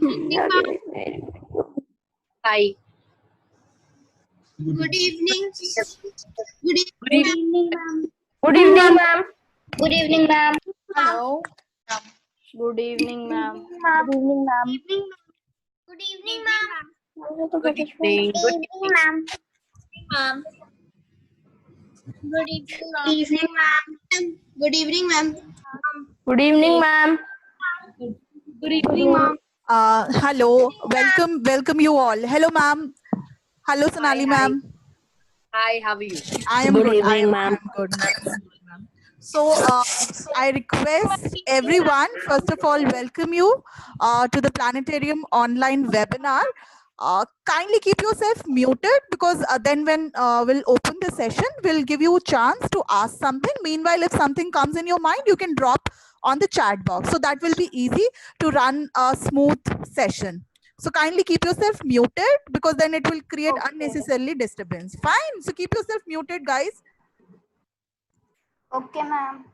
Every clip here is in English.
evening, ma'am. Hi. Good evening. Good Good evening, evening. ma'am. Good evening, ma'am. Good evening, ma'am. Hello. Good evening, ma'am. Good evening, ma'am. Good evening, ma'am. Good evening. Good evening. ma'am. Ma'am. Good evening, ma'am. Good evening, ma'am. Good evening, ma'am. Good evening, ma'am. Hello, welcome you all. Hello, ma'am. Hello, Sonali, Hi. ma'am. Hi, how are you? I am Good good. evening, ma'am. I'm good, ma'am. So, I request everyone, first of all, welcome you to the Planetarium online webinar. Kindly keep yourself muted because then when we'll open the session, we'll give you a chance to ask something. Meanwhile, if something comes in your mind, you can drop on the chat box. So that will be easy to run a smooth session. So kindly keep yourself muted because then it will create unnecessarily disturbance. Fine. So keep yourself muted, guys. Okay, ma'am.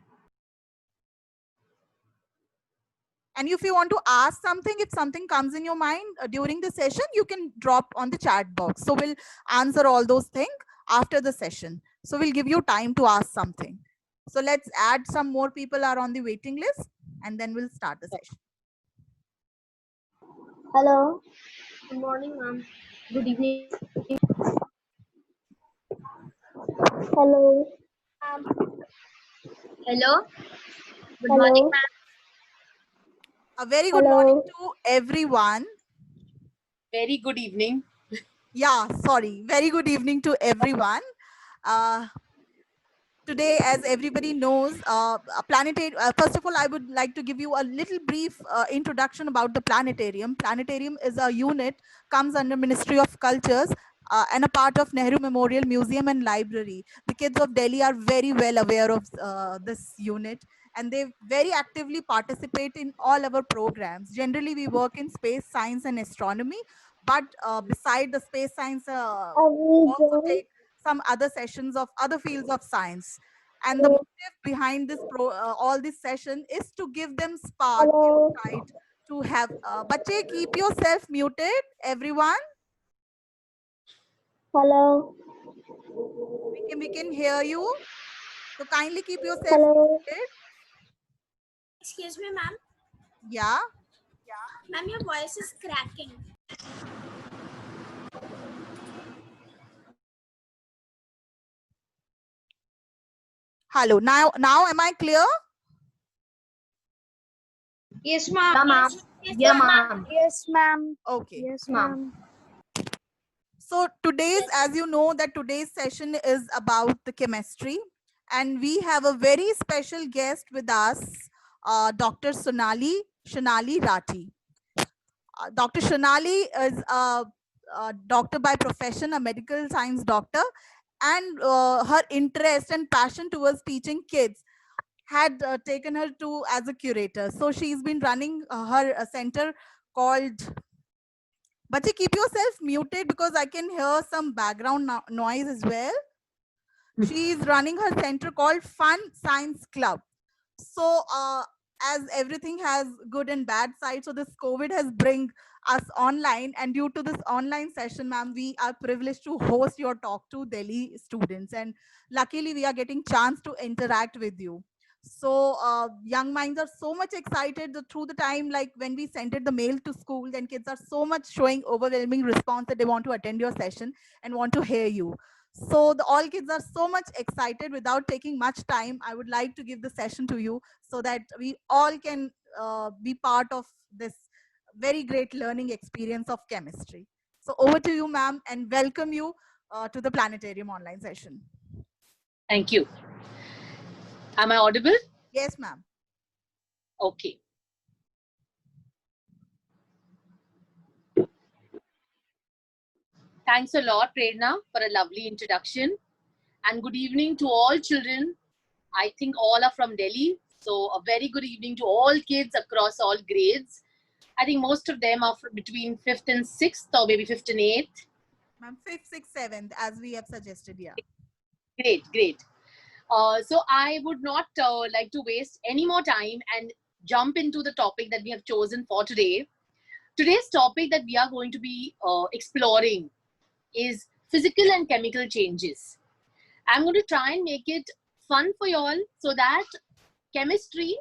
And if you want to ask something, if something comes in your mind during the session, you can drop on the chat box. So we'll answer all those things after the session. So we'll give you time to ask something. So let's add some more people are on the waiting list and then we'll start the session. Hello. Good morning, ma'am. Good evening. Hello. Hello. Good morning, ma'am. A very good morning to everyone. Very good evening. Yeah, sorry. Very good evening to everyone. Today, as everybody knows, first of all, I would like to give you a little brief introduction about the planetarium. Planetarium is a unit, comes under Ministry of Cultures and a part of Nehru Memorial Museum and Library. The kids of Delhi are very well aware of this unit and they very actively participate in all our programs. Generally, we work in space science and astronomy, but beside the space science, also take some other sessions of other fields of science. And the motive behind this all this session is to give them spark, insight, to have. Bache, keep yourself muted, everyone. Hello. We can hear you. So kindly keep yourself muted. Excuse me, ma'am. Yeah. Ma'am, your voice is cracking. Hello. Now am I clear? Yes, ma'am. Yeah, ma'am. Yes, ma'am. Okay. Yes, ma'am. So as you know, that today's session is about the chemistry, and we have a very special guest with us, Dr. Shanali Rathi. Dr. Shanali is a doctor by profession, a medical science doctor, and her interest and passion towards teaching kids had taken her to as a curator. So she's been running her center called. But you keep yourself muted because I can hear some background noise as well. She is running her center called Fun Science Club. So as everything has good and bad sides, so this COVID has bring us online, and due to this online session, ma'am, we are privileged to host your talk to Delhi students, and luckily we are getting chance to interact with you. So young minds are so much excited through the time, like when we sent it the mail to school, then kids are so much showing overwhelming response that they want to attend your session and want to hear you. So all kids are so much excited. Without taking much time, I would like to give the session to you so that we all can be part of this very great learning experience of chemistry. So over to you, ma'am, and welcome you to the Planetarium online session. Thank you. Am I audible? Yes, ma'am. Okay. Thanks a lot, Prerna, for a lovely introduction. And good evening to all children. I think all are from Delhi. So a very good evening to all kids across all grades. I think most of them are between 5th and 6th or maybe 5th and 8th. Ma'am, 5th, 6th, 7th, as we have suggested, yeah. Great, great. So I would not like to waste any more time and jump into the topic that we have chosen for today. Today's topic that we are going to be exploring is physical and chemical changes. I'm going to try and make it fun for you all so that chemistry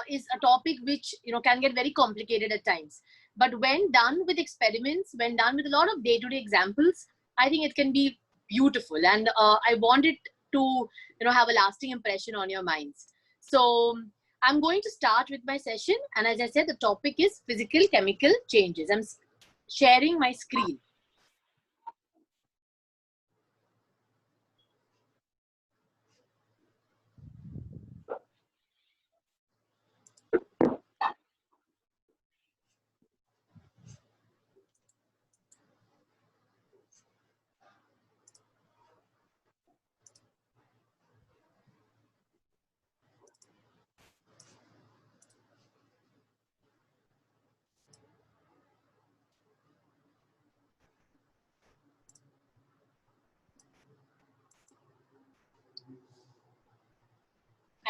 is a topic which can get very complicated at times. But when done with experiments, when done with a lot of day-to-day examples, I think it can be beautiful, and I want it to have a lasting impression on your minds. So I'm going to start with my session, and as I said, the topic is physical chemical changes. I'm sharing my screen.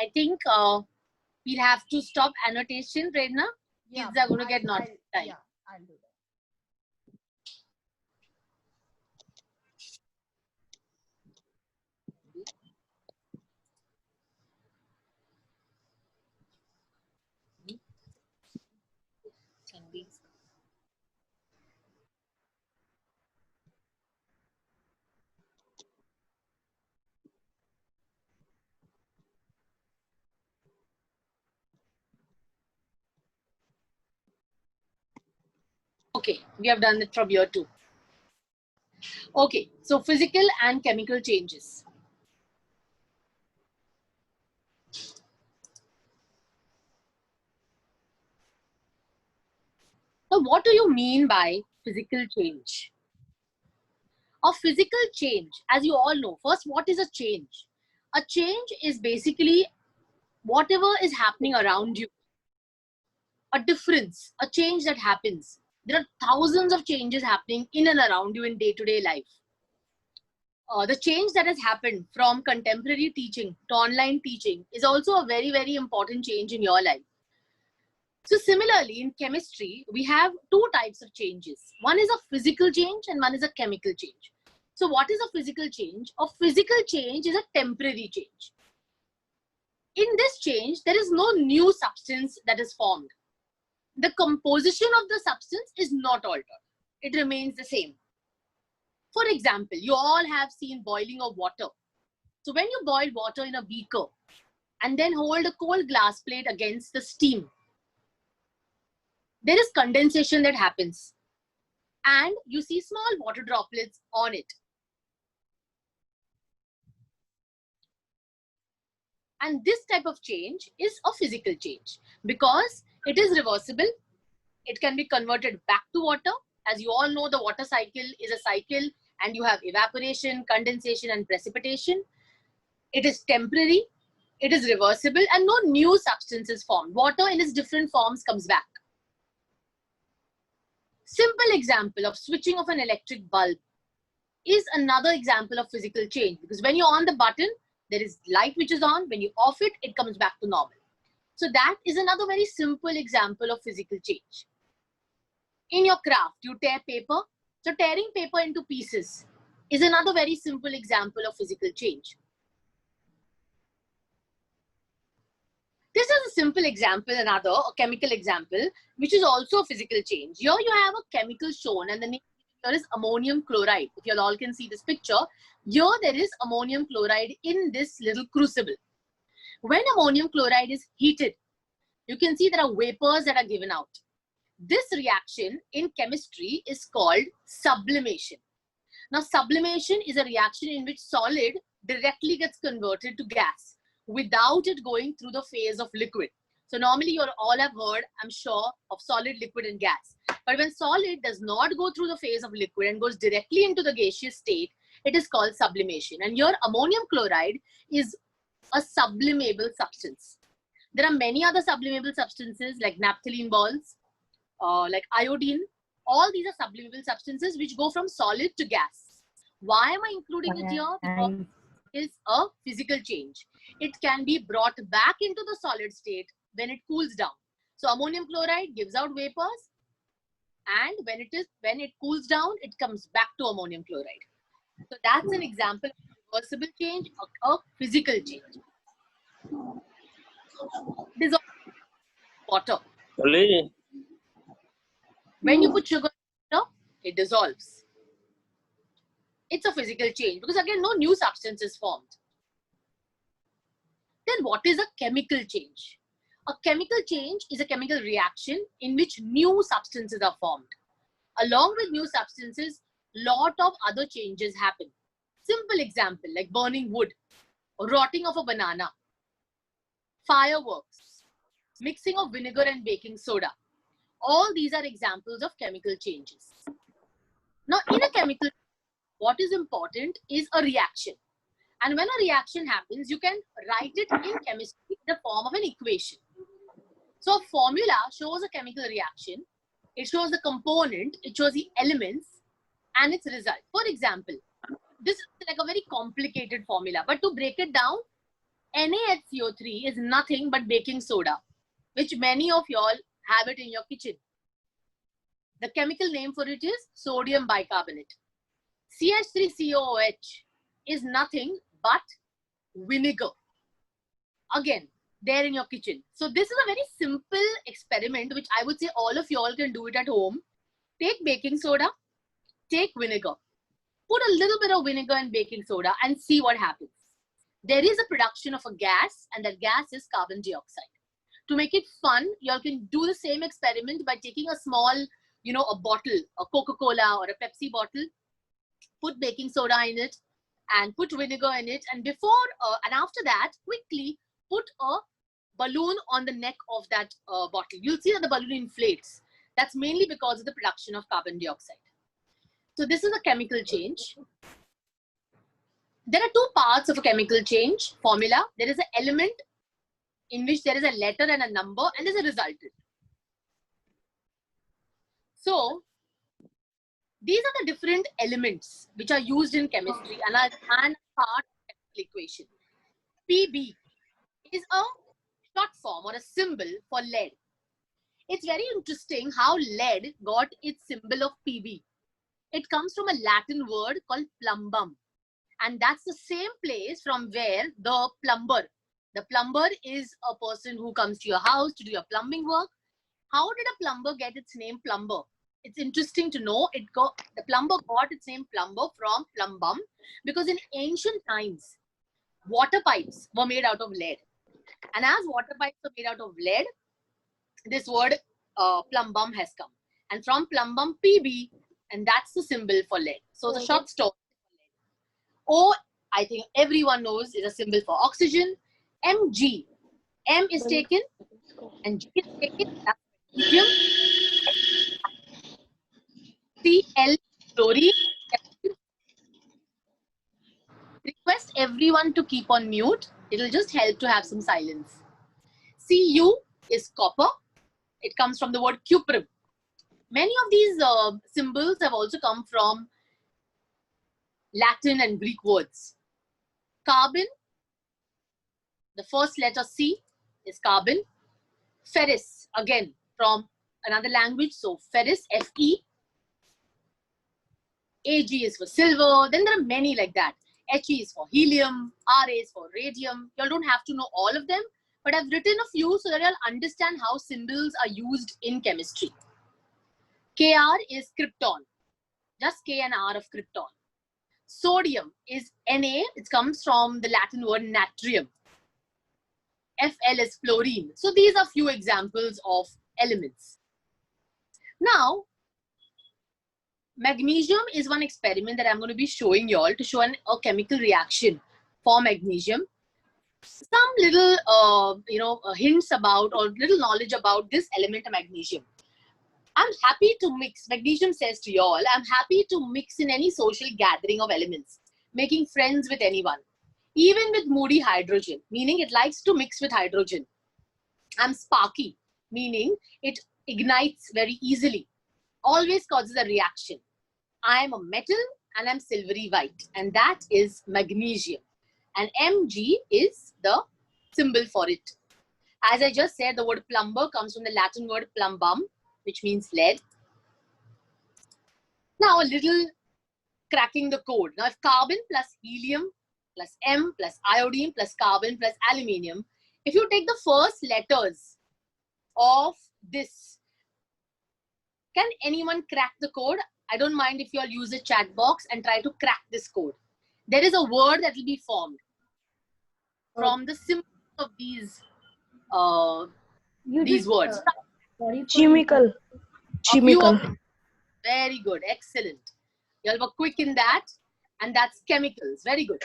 I think we'll have to stop annotation, Prerna. Kids are going to get not time. Yeah, I'll do that. Can be. Okay, we have done it from here too. Okay, so physical and chemical changes. So what do you mean by physical change? A physical change, as you all know, first, what is a change? A change is basically whatever is happening around you. A difference, a change that happens. There are thousands of changes happening in and around you in day-to-day life. The change that has happened from contemporary teaching to online teaching is also a very, very important change in your life. So similarly, in chemistry, we have two types of changes. One is a physical change and one is a chemical change. So what is a physical change? A physical change is a temporary change. In this change, there is no new substance that is formed. The composition of the substance is not altered. It remains the same. For example, you all have seen boiling of water. So when you boil water in a beaker and then hold a cold glass plate against the steam, there is condensation that happens and you see small water droplets on it. And this type of change is a physical change because it is reversible. It can be converted back to water. As you all know, the water cycle is a cycle and you have evaporation, condensation, and precipitation. It is temporary, it is reversible, and no new substance is formed. Water in its different forms comes back. Simple example of switching of an electric bulb is another example of physical change, because when you on the button, there is light which is on. When you off it, it comes back to normal. So that is another very simple example of physical change. In your craft, you tear paper. So tearing paper into pieces is another very simple example of physical change. This is a simple example, a chemical example, which is also a physical change. Here you have a chemical shown, and the name here is ammonium chloride. If you all can see this picture, here there is ammonium chloride in this little crucible. When ammonium chloride is heated, you can see there are vapors that are given out. This reaction in chemistry is called sublimation. Now, sublimation is a reaction in which solid directly gets converted to gas without it going through the phase of liquid. So normally you all have heard, I'm sure, of solid, liquid, and gas. But when solid does not go through the phase of liquid and goes directly into the gaseous state, it is called sublimation. And here ammonium chloride is a sublimable substance. There are many other sublimable substances like naphthalene balls, like iodine. All these are sublimable substances which go from solid to gas. Why am I including it here? Because it is a physical change. It can be brought back into the solid state when it cools down. So ammonium chloride gives out vapors. and when it cools down, it comes back to ammonium chloride. So that's an example of reversible change, a physical change. Dissolve water. Only When you put sugar in water, it dissolves. It's a physical change because again, no new substance is formed. Then what is a chemical change? A chemical change is a chemical reaction in which new substances are formed. Along with new substances, lot of other changes happen. Simple example like burning wood, rotting of a banana, fireworks, mixing of vinegar and baking soda. All these are examples of chemical changes. Now, in a chemical, what is important is a reaction. And when a reaction happens, you can write it in chemistry in the form of an equation. So a formula shows a chemical reaction. It shows the component, it shows the elements and its result. For example, this is like a very complicated formula, but to break it down, NaHCO3 is nothing but baking soda, which many of y'all have it in your kitchen. The chemical name for it is sodium bicarbonate. CH3COOH is nothing but vinegar. Again, there in your kitchen. So this is a very simple experiment, which I would say all of y'all can do it at home. Take baking soda, take vinegar, put a little bit of vinegar and baking soda and see what happens. There is a production of a gas, and that gas is carbon dioxide. To make it fun, y'all can do the same experiment by taking a small, a bottle, a Coca-Cola or a Pepsi bottle, put baking soda in it and put vinegar in it, and before and after that, quickly put a balloon on the neck of that bottle. You'll see that the balloon inflates. That's mainly because of the production of carbon dioxide. So this is a chemical change. There are two parts of a chemical change formula. There is an element in which there is a letter and a number, and there's a resultant. So these are the different elements which are used in chemistry and are part of the chemical equation. Pb is a short form or a symbol for lead. It's very interesting how lead got its symbol of Pb. It comes from a Latin word called plumbum. And that's the same place from where the plumber is a person who comes to your house to do your plumbing work. How did a plumber get its name plumber? It's interesting to know the plumber got its name plumber from plumbum because in ancient times, water pipes were made out of lead. And as water pipes were made out of lead, this word plumbum has come. And from plumbum, Pb, and that's the symbol for lead. So the short story. O, I think everyone knows, is a symbol for oxygen. Mg, M is taken and G is taken. That's medium. Cl, chlorine. Request everyone to keep on mute. It'll just help to have some silence. Cu is copper. It comes from the word cuprum. Many of these symbols have also come from Latin and Greek words. Carbon, the first letter C is carbon. Ferrous, again, from another language. So ferrous, Fe. Ag is for silver. Then there are many like that. He is for helium. Ra is for radium. You all don't have to know all of them, but I've written a few so that you'll understand how symbols are used in chemistry. Kr is krypton. Just K and R of krypton. Sodium is Na. It comes from the Latin word natrium. Fl is fluorine. So these are few examples of elements. Now, magnesium is one experiment that I'm going to be showing you all to show a chemical reaction for magnesium. Some little, hints about or little knowledge about this element of magnesium. I'm happy to mix, magnesium says to you all, I'm happy to mix in any social gathering of elements, making friends with anyone, even with moody hydrogen, meaning it likes to mix with hydrogen. I'm sparky, meaning it ignites very easily, always causes a reaction. I am a metal and I'm silvery white, and that is magnesium. And Mg is the symbol for it. As I just said, the word plumber comes from the Latin word plumbum, which means lead. Now a little cracking the code. Now if carbon plus helium plus M plus iodine plus carbon plus aluminium, if you take the first letters of this, can anyone crack the code? I don't mind if you all use a chat box and try to crack this code. There is a word that will be formed from the symbol of these words. Chemical. A few of them. Very good, excellent. You all were quick in that, and that's chemicals. Very good.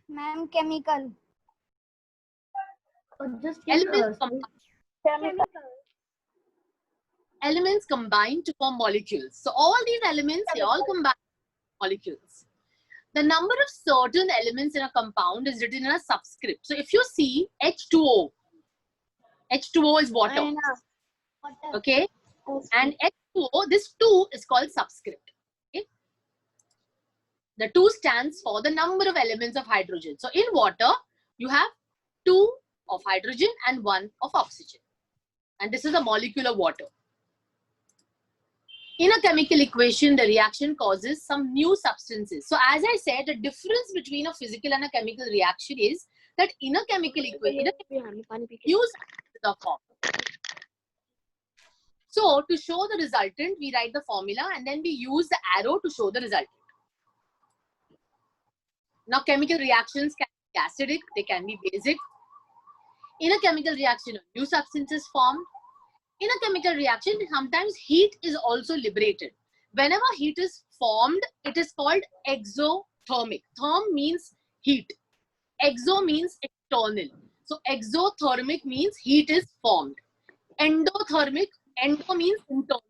Ma'am, chemical. Elements combine to form molecules. So all these elements, they all combine molecules. The number of certain elements in a compound is written in a subscript. So if you see H2O, H2O is water. Okay? And H2O, this 2 is called subscript. Okay? The 2 stands for the number of elements of hydrogen. So in water, you have 2 of hydrogen and 1 of oxygen. And this is a molecule of water. In a chemical equation, the reaction causes some new substances. So as I said, the difference between a physical and a chemical reaction is that in a chemical equation, new substances are formed. So to show the resultant, we write the formula and then we use the arrow to show the resultant. Now chemical reactions can be acidic, they can be basic. In a chemical reaction, a new substance is formed. In a chemical reaction, sometimes heat is also liberated. Whenever heat is formed, it is called exothermic. Therm means heat. Exo means external. So exothermic means heat is formed. Endothermic, endo means internal.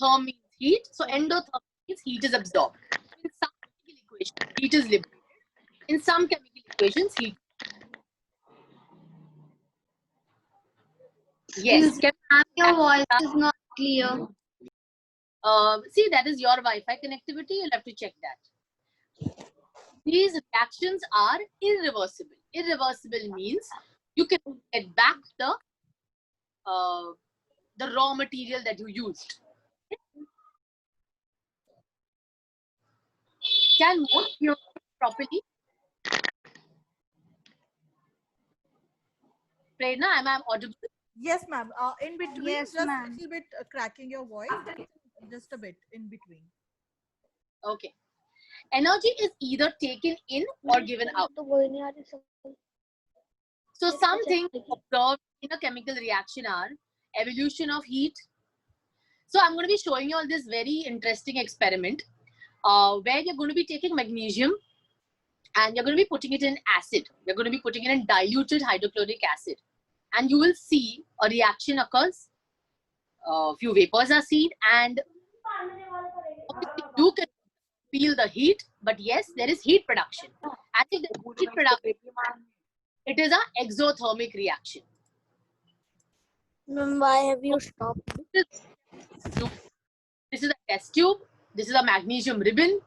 Therm means heat. So endothermic means heat is absorbed. In some chemical equations, heat is liberated. In some chemical equations, heat. Yes. Your voice is not clear. See, that is your Wi-Fi connectivity. You'll have to check that. These reactions are irreversible. Irreversible means you can get back the raw material that you used. Can both hear properly? Prerna, am I audible? Yes, ma'am. In between, Yes, just a ma'am. little bit cracking your voice. Just a bit in between. Okay. Energy is either taken in or given out. So some things observed in a chemical reaction are evolution of heat. So I'm going to be showing you all this very interesting experiment where you're going to be taking magnesium and you're going to be putting it in acid. You're going to be putting it in diluted hydrochloric acid. And you will see a reaction occurs. A few vapors are seen and obviously you can feel the heat, but yes, there is heat production. And if there is heat production, it is an exothermic reaction. Why have you stopped? This is a test tube. This is a magnesium ribbon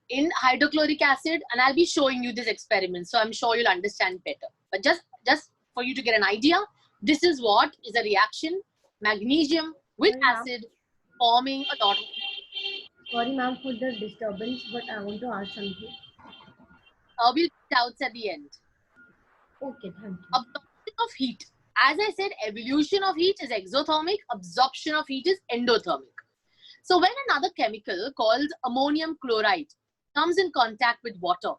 in hydrochloric acid, and I'll be showing you this experiment, so I'm sure you'll understand better. But just for you to get an idea, this is what is a reaction: magnesium with acid forming a dot. Sorry, ma'am, for the disturbance, but I want to ask something. We'll put doubts at the end. Okay, thank you. Absorption of heat. As I said, evolution of heat is exothermic. Absorption of heat is endothermic. So when another chemical called ammonium chloride comes in contact with water,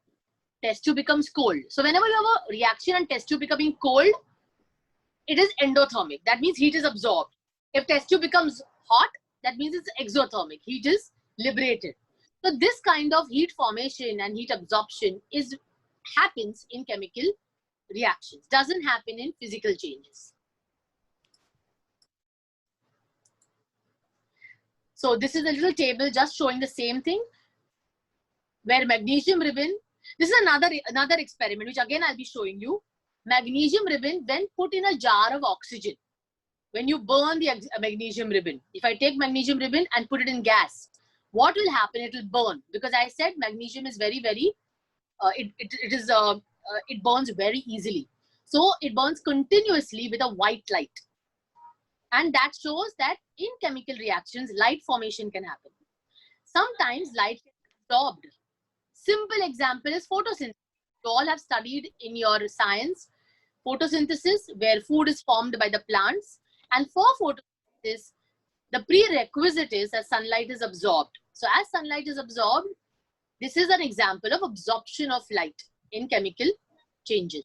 test tube becomes cold. So whenever you have a reaction and test tube becoming cold, it is endothermic. That means heat is absorbed. If test tube becomes hot, that means it's exothermic. Heat is liberated. So this kind of heat formation and heat absorption happens in chemical reactions. Doesn't happen in physical changes. So this is a little table just showing the same thing where magnesium ribbon, this is another experiment which again I'll be showing you. Magnesium ribbon when put in a jar of oxygen. When you burn the magnesium ribbon, if I take magnesium ribbon and put it in gas, what will happen? It will burn, because I said magnesium is very, it burns very easily. So it burns continuously with a white light. And that shows that in chemical reactions, light formation can happen. Sometimes light is absorbed. Simple example is photosynthesis. You all have studied in your science photosynthesis, where food is formed by the plants. And for photosynthesis, the prerequisite is that sunlight is absorbed. So as sunlight is absorbed, this is an example of absorption of light in chemical changes.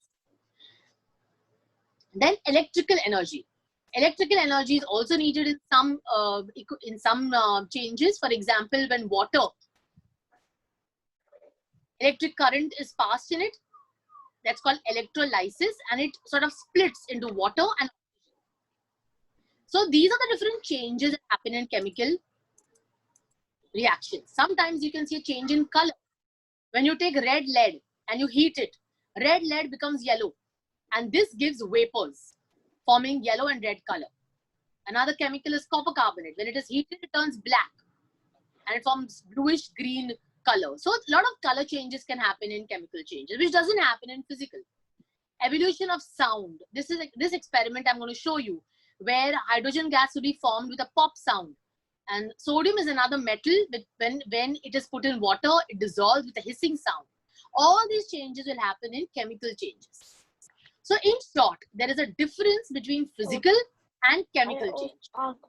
Then electrical energy. Electrical energy is also needed in some changes. For example, when water, electric current is passed in it, that's called electrolysis, and it sort of splits into water and oxygen. So these are the different changes that happen in chemical reactions. Sometimes you can see a change in color. When you take red lead and you heat it, red lead becomes yellow, and this gives vapors forming yellow and red color. Another chemical is copper carbonate. When it is heated, it turns black and it forms bluish green color. So a lot of color changes can happen in chemical changes, which doesn't happen in physical. Evolution of sound. This experiment I'm going to show you, where hydrogen gas will be formed with a pop sound. And sodium is another metal, but when it is put in water, it dissolves with a hissing sound. All these changes will happen in chemical changes. So in short, there is a difference between physical and chemical change. And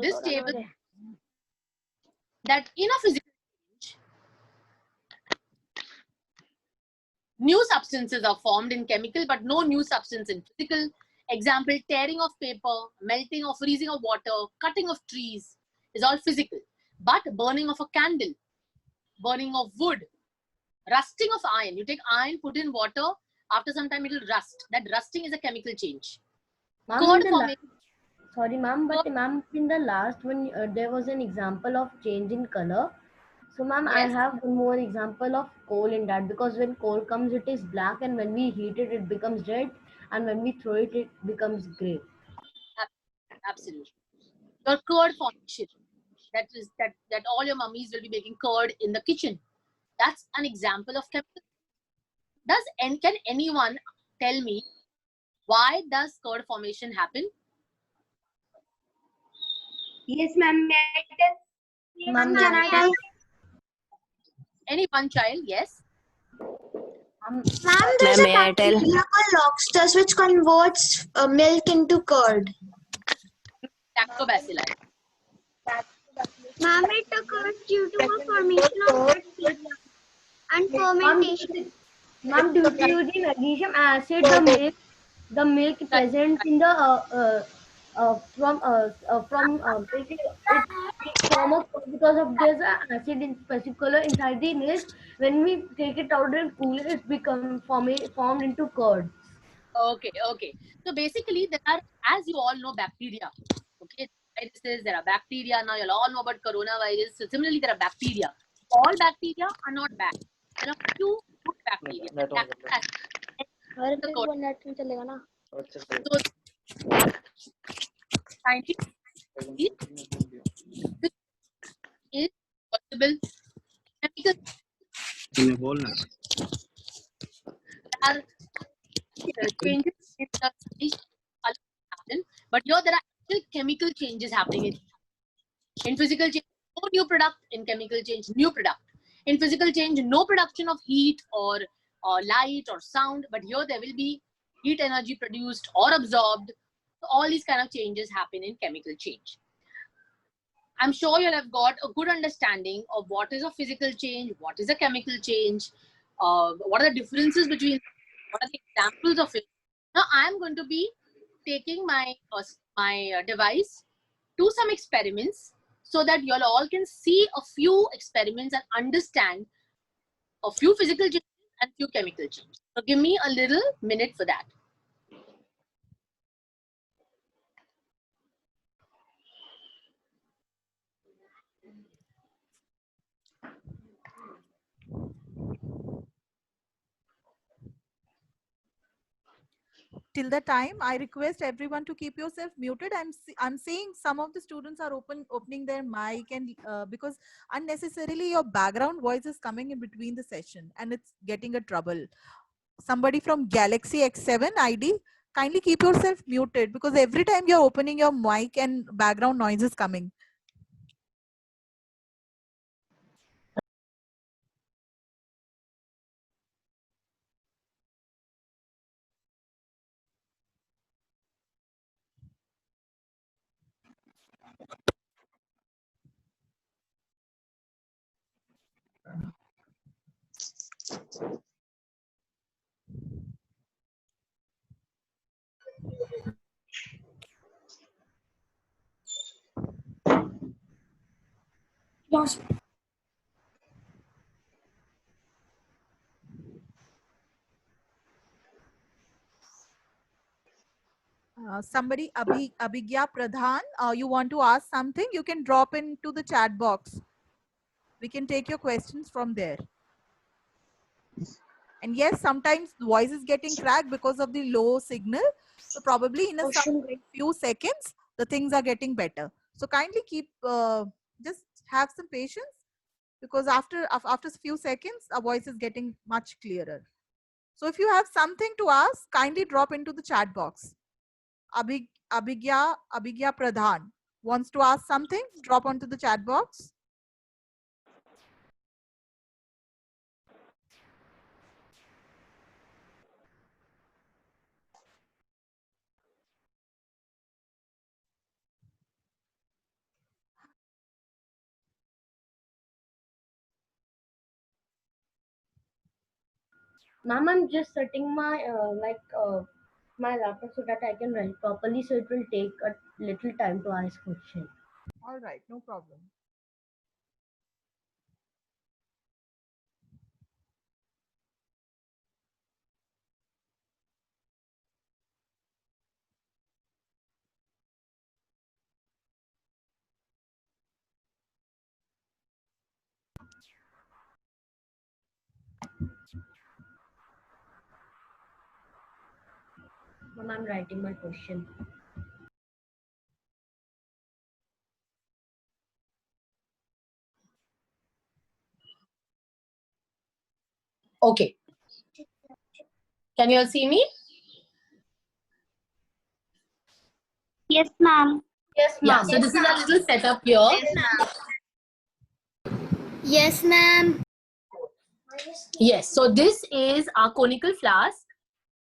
this table that in a physical change, new substances are formed in chemical, but no new substance in physical. Example, tearing of paper, melting or freezing of water, cutting of trees is all physical. But burning of a candle, burning of wood, rusting of iron. You take iron, put in water, after some time it will rust. That rusting is a chemical change. Curd formation. Sorry, ma'am, but ma'am, in the last one, there was an example of change in color. So, ma'am, I Yes. have one more example of coal in that, because when coal comes, it is black, and when we heat it, it becomes red, and when we throw it, it becomes gray. Absolutely. Your curd formation. That all your mummies will be making curd in the kitchen. That's an example of chemical. Can anyone tell me why does curd formation happen? Yes, ma'am. Ma'am, Can I tell? Any one child? Yes. Ma'am, there's a bacteria called lobsters which converts milk into curd. Lactobacilli. Ma'am, it occurs due to a formation of bacteria and fermentation. ma'am, due to the magnesium acid, the milk present in the because of this acid in specific color inside the milk. When we take it out and cool it, it becomes formed into curd. Okay. So basically, there are, as you all know, bacteria. Okay, viruses, there are bacteria. Now you'll all know about coronavirus. So similarly, there are bacteria. All bacteria are not bad. There are few good bacteria. So scientists is possible chemical are changes in the color happen, but here there are actual chemical changes happening in physical change. No new product. In chemical change, new product. In physical change, no production of heat or light or sound, but here there will be heat energy produced or absorbed. So all these kind of changes happen in chemical change. I'm sure you'll have got a good understanding of what is a physical change, what is a chemical change, what are the differences between, what are the examples of it. Now I'm going to be taking my device to some experiments so that you all can see a few experiments and understand a few physical changes and few chemical changes. So give me a little minute for that. Till the time, I request everyone to keep yourself muted. I'm seeing some of the students are opening their mic, and because unnecessarily your background voice is coming in between the session and it's getting a trouble. Somebody from Galaxy X7 ID, kindly keep yourself muted, because every time you're opening your mic and background noise is coming. Somebody, Abhigya Pradhan, you want to ask something? You can drop into the chat box. We can take your questions from there. And yes, sometimes the voice is getting cracked because of the low signal. So probably in a few seconds, the things are getting better. So kindly keep, just have some patience, because after a few seconds, our voice is getting much clearer. So if you have something to ask, kindly drop into the chat box. Abhigya Pradhan wants to ask something, drop onto the chat box. Ma'am, I'm just setting my my laptop so that I can write properly. So it will take a little time to ask question. All right, no problem. Ma'am, I'm writing my question. Okay. Can you all see me? Yes, ma'am. Yes, Yeah. ma'am. So this is our little setup here. Yes, ma'am. Yes. So this is our conical flask,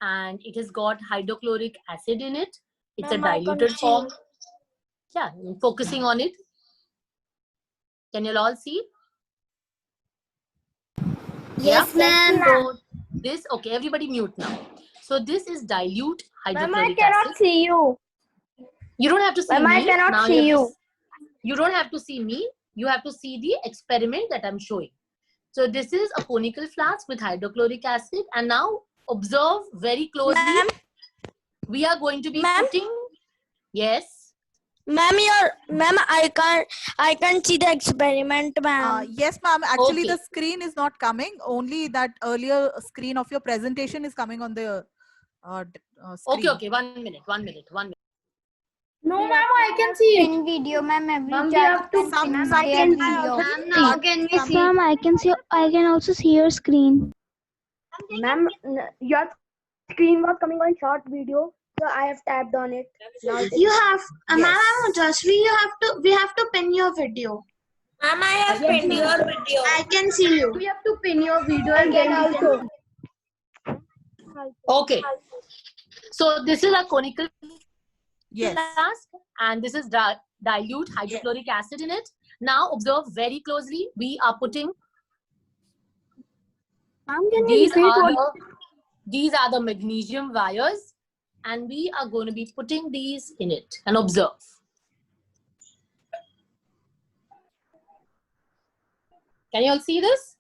and it has got hydrochloric acid in it. It's a diluted form. Yeah, I'm focusing on it. Can you all see? Yes, ma'am. So this, okay, everybody mute now. So this is dilute Ma'am, I hydrochloric cannot acid. see you. You don't have to see Ma'am, me. I cannot Now see you. you. You don't have to see me. You have to see the experiment that I'm showing. So this is a conical flask with hydrochloric acid, and now observe very closely. Ma'am, We are going to be Ma'am? putting. Yes. ma'am, I can't see the experiment, ma'am. Yes, ma'am. Actually, Okay. the screen is not coming. Only that earlier screen of your presentation is coming on the screen. Okay. 1 minute. 1 minute. 1 minute. No, ma'am, I can see it. In video, ma'am. Every Ma'am, we chat have to. Some- pin some their can- video. Ma'am, Now can we see? Ma'am, I can also see your screen. Ma'am, your screen was coming on short video, so I have tapped on it. Now it is. You have, Yes. ma'am, Jasvi, we have to pin your video. Ma'am, I have pinned your video. I can see you. We have to pin your video I and can then we also. Okay. So this is a conical Yes. flask, and this is dilute hydrochloric acid in it. Now observe very closely. We are putting Ma'am, can you these repeat are what? the magnesium wires, and we are going to be putting these in it, and observe. Can you all see this?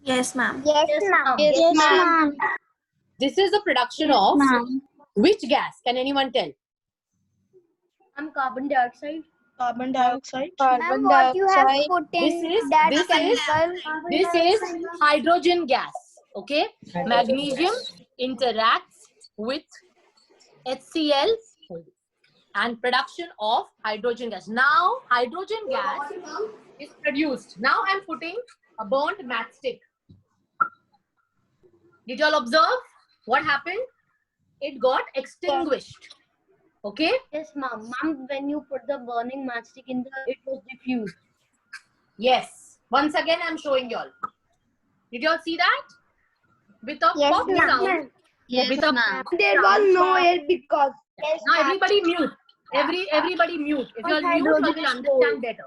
Yes, ma'am. Yes, ma'am. Yes, ma'am. This is the production of which gas? Can anyone tell? I'm carbon dioxide. Carbon dioxide. Ma'am, what you have put This in is that this chemical? is hydrogen gas. Okay, magnesium interacts with HCl and production of hydrogen gas. Now hydrogen gas is produced. Now I'm putting a burnt matchstick. Did you all observe what happened? It got extinguished. Okay. Yes, ma'am. Ma'am, when you put the burning matchstick in it was diffused. Yes. Once again, I'm showing you all. Did you all see that? With a Yes, pop ma'am. sound. Yes, With a ma'am. There was no air because. Now everybody mute. Everybody mute. If you're mute, you will understand better.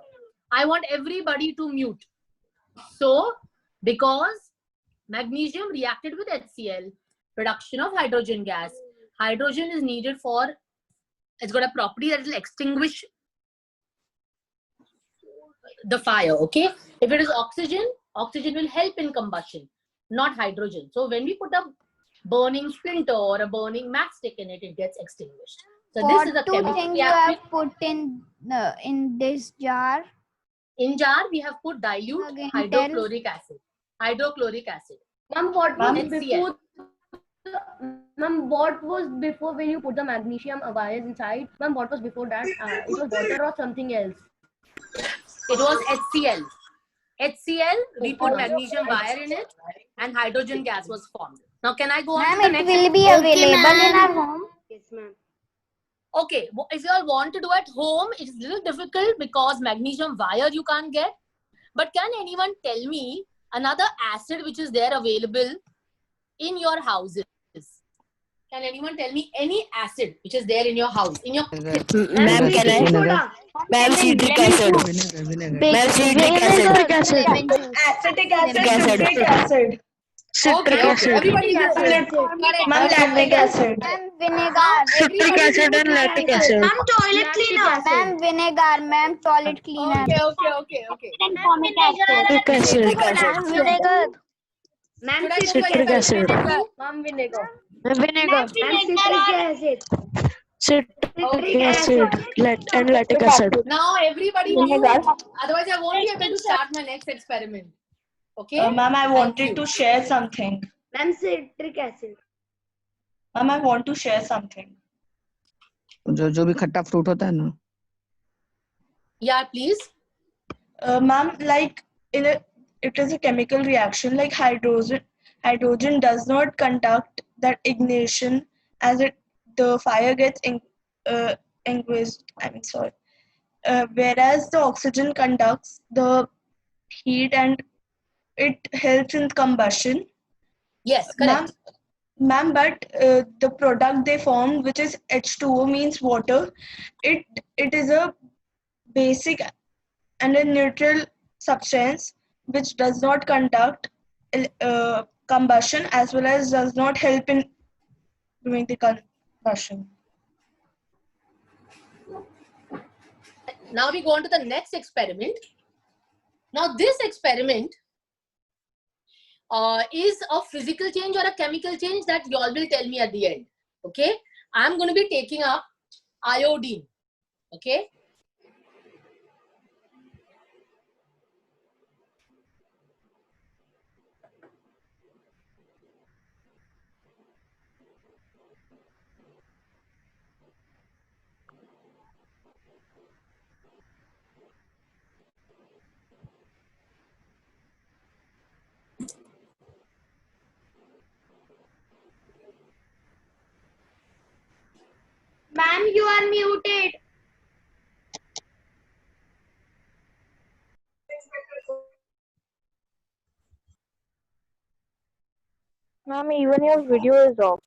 I want everybody to mute. So, because magnesium reacted with HCl, production of hydrogen gas. Hydrogen is needed for, it's got a property that will extinguish the fire, okay? If it is oxygen, oxygen will help in combustion, not hydrogen. So when we put a burning splinter or a burning matchstick in it, it gets extinguished. So this is a chemical things you reaction. have put in this jar? In jar, we have put dilute Again, hydrochloric acid. Hydrochloric acid. Ma'am, what was HCl. before? Ma'am, what was before when you put the magnesium wires inside? Ma'am, what was before that? It was water or something else? It was HCl. HCl, we put magnesium wire in it, and hydrogen gas was formed. Now, can I go on to the Ma'am, it next? will be available in our home. Yes, ma'am. Okay, if you all want to do at home, it's a little difficult because magnesium wire you can't get. But can anyone tell me another acid which is there available in your houses? Can anyone tell me any acid which is there in your house? In your Ma'am, can I? Ma'am, citric acid. Ma'am, citric acid. Acetic acid. Okay, everybody is correct. Ma'am, lactic acid. Ma'am, vinegar. Citric acid and lactic acid. Ma'am, toilet cleaner. Ma'am, vinegar. Ma'am, toilet cleaner. Okay. Citric acid. Ma'am, vinegar. Ma'am, Should I do Citric a acid. Ma'am, vinegar. Vinegar. Ma'am, citric acid. Citric acid and lactic acid. Now everybody mute. Otherwise, I won't be able to start my next experiment. Okay? Ma'am, I Thank wanted you. to share something. Ma'am, citric acid. Ma'am, I want to share something. जो भी खट्टा fruit होता है ना Yeah, please. Ma'am, like it is a chemical reaction. Like hydrogen does not conduct that ignition as the fire gets extinguished. Whereas the oxygen conducts the heat and it helps in combustion. Yes, correct. Ma'am, but the product they form, which is H2O, means water. It is a basic and a neutral substance which does not conduct combustion as well as does not help in doing the combustion. Now we go on to the next experiment. Now this experiment is a physical change or a chemical change that you all will tell me at the end. Okay, I'm going to be taking up iodine. Okay. Ma'am, you are muted. Ma'am, even your video is off.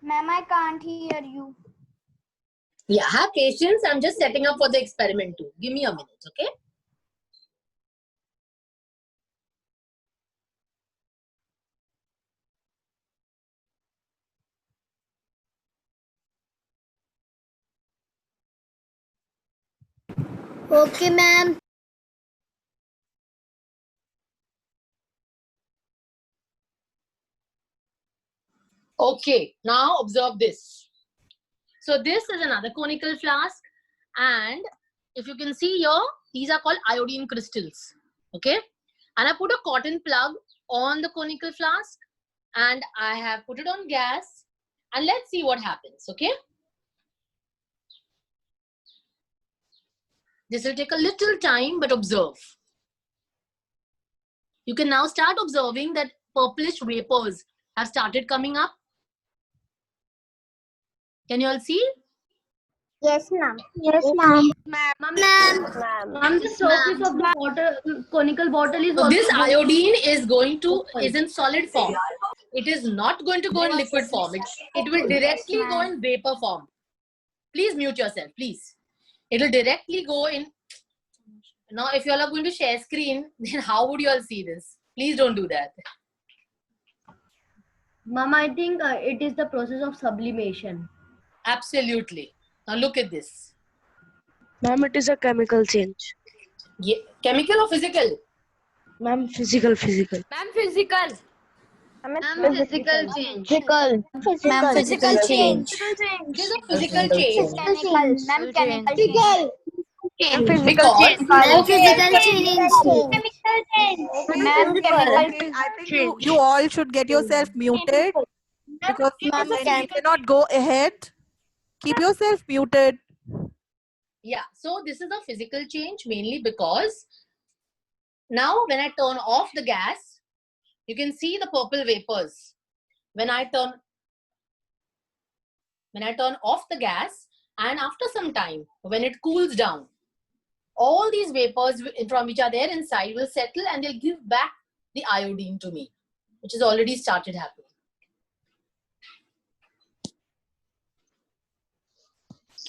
Ma'am, I can't hear you. Yeah, have patience. I'm just setting up for the experiment too. Give me a minute, okay? Okay, ma'am. Okay, now observe this. So this is another conical flask, and if you can see here, these are called iodine crystals. Okay, and I put a cotton plug on the conical flask, and I have put it on gas, and let's see what happens. Okay, this will take a little time, but observe. You can now start observing that purplish vapors have started coming up. Can you all see? Yes, ma'am. Yes, ma'am. Ma'am, the surface of the water conical bottle is So also this iodine is going to open. is in solid form. It is not going to go in liquid form. It will directly go in vapor form. Please mute yourself, please. It will directly go in. Now, if you all are going to share screen, then how would you all see this? Please don't do that. Ma'am, I think it is the process of sublimation. Absolutely. Now look at this. Ma'am, it is a chemical change. Yeah. Chemical or physical? Ma'am, physical. Ma'am, physical. Ma'am, physical change. Ma'am, physical change. It is a physical change. Chemical. Ma'am, chemical change. Because Ma'am, physical change. Ma'am, chemical Okay, I think you all should get yourself muted because Ma'am, you cannot go ahead. Keep yourself muted. yeah, so this is a physical change mainly because now when I turn off the gas, you can see the purple vapors. When I turn off the gas, and after some time, when it cools down, all these vapors from which are there inside will settle and they'll give back the iodine to me, which has already started happening.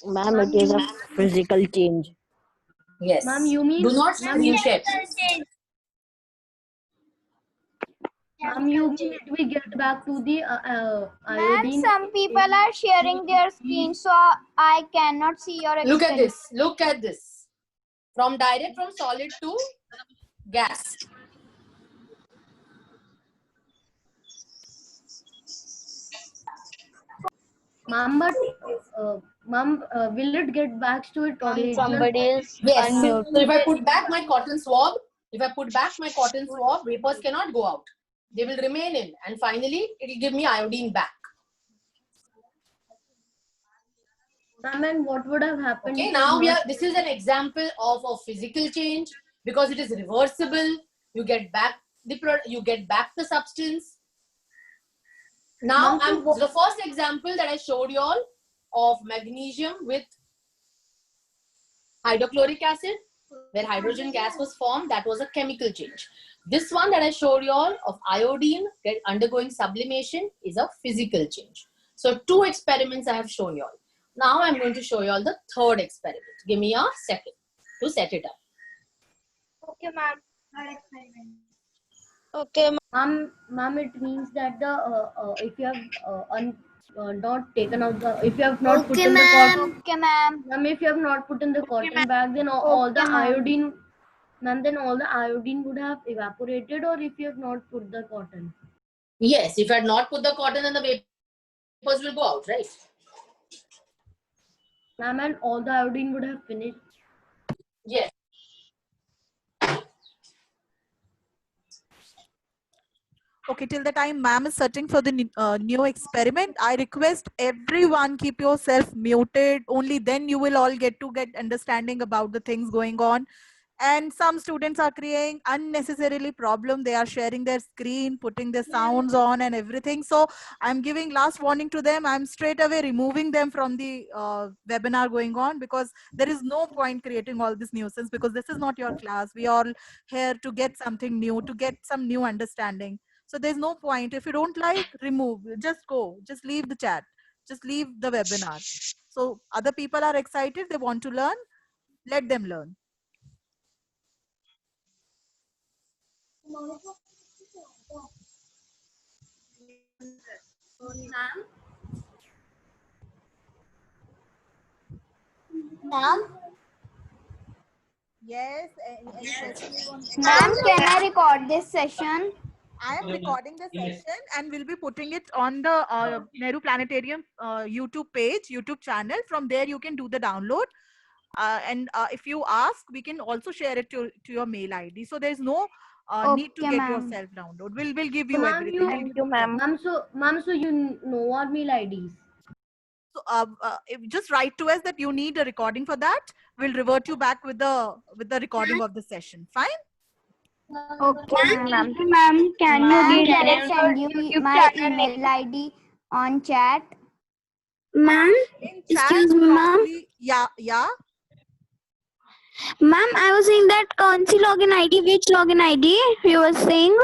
Ma'am, it is a physical change. Yes. Ma'am, you mean Do not screen share. Ma'am, you mean it will get back to the Ma'am, iodine? some people are sharing their screen, so I cannot see your Look at experiment. this. Look at this. From solid to gas. Ma'am, but ma'am, will it get back to its original? is Yes. So if I put back my cotton swab, vapors cannot go out. They will remain in, and finally it will give me iodine back. Ma'am, and what would have happened? Okay, if now not- this is an example of a physical change because it is reversible. You get back the substance. Now the first example that I showed you all of magnesium with hydrochloric acid, where hydrogen gas was formed, that was a chemical change. This one that I showed you all of iodine undergoing sublimation is a physical change. So 2 experiments I have shown you all. Now I'm going to show you all the third experiment. Give me a second to set it up. Okay, ma'am. okay. Ma'am, it means that the if you have not taken out the, if you have not put in the cotton, Okay, ma'am. ma'am, if you have not put in the cotton bag, then all the iodine, ma'am, then all the iodine would have evaporated, or if you have not put the cotton. Yes, if I had not put the cotton, then the vapors will go out, right? Ma'am, and all the iodine would have finished. Yes. Okay, till the time ma'am is searching for the new experiment, I request everyone keep yourself muted. Only then you will all get understanding about the things going on. And some students are creating unnecessarily problem. They are sharing their screen, putting their sounds on and everything. So I'm giving last warning to them. I'm straight away removing them from the webinar going on, because there is no point creating all this nuisance, because this is not your class. We are all here to get something new, to get some new understanding. So there's no point. If you don't like, remove. Just go. Just leave the chat. Just leave the webinar. So other people are excited. They want to learn. Let them learn. Ma'am, Yes. Any question you want? ma'am, can I record this session? I am recording the session and will be putting it on the Nehru Planetarium YouTube page, YouTube channel. From there, you can do the download. And if you ask, we can also share it to your mail ID. So there's no need to Okay, get ma'am. yourself download. We'll give you Ma'am, everything. Thank you, ma'am. Ma'am, so you know our mail IDs. So just write to us that you need a recording for that. We'll revert you back with the recording of the session. Fine. Okay, ma'am. Ma'am, can Ma'am, you can I give send you YouTube my channel email ID on chat? Ma'am, In chat, excuse me, you ma'am. actually, yeah. Ma'am, I was saying that kaunsi login ID, which login ID you were saying?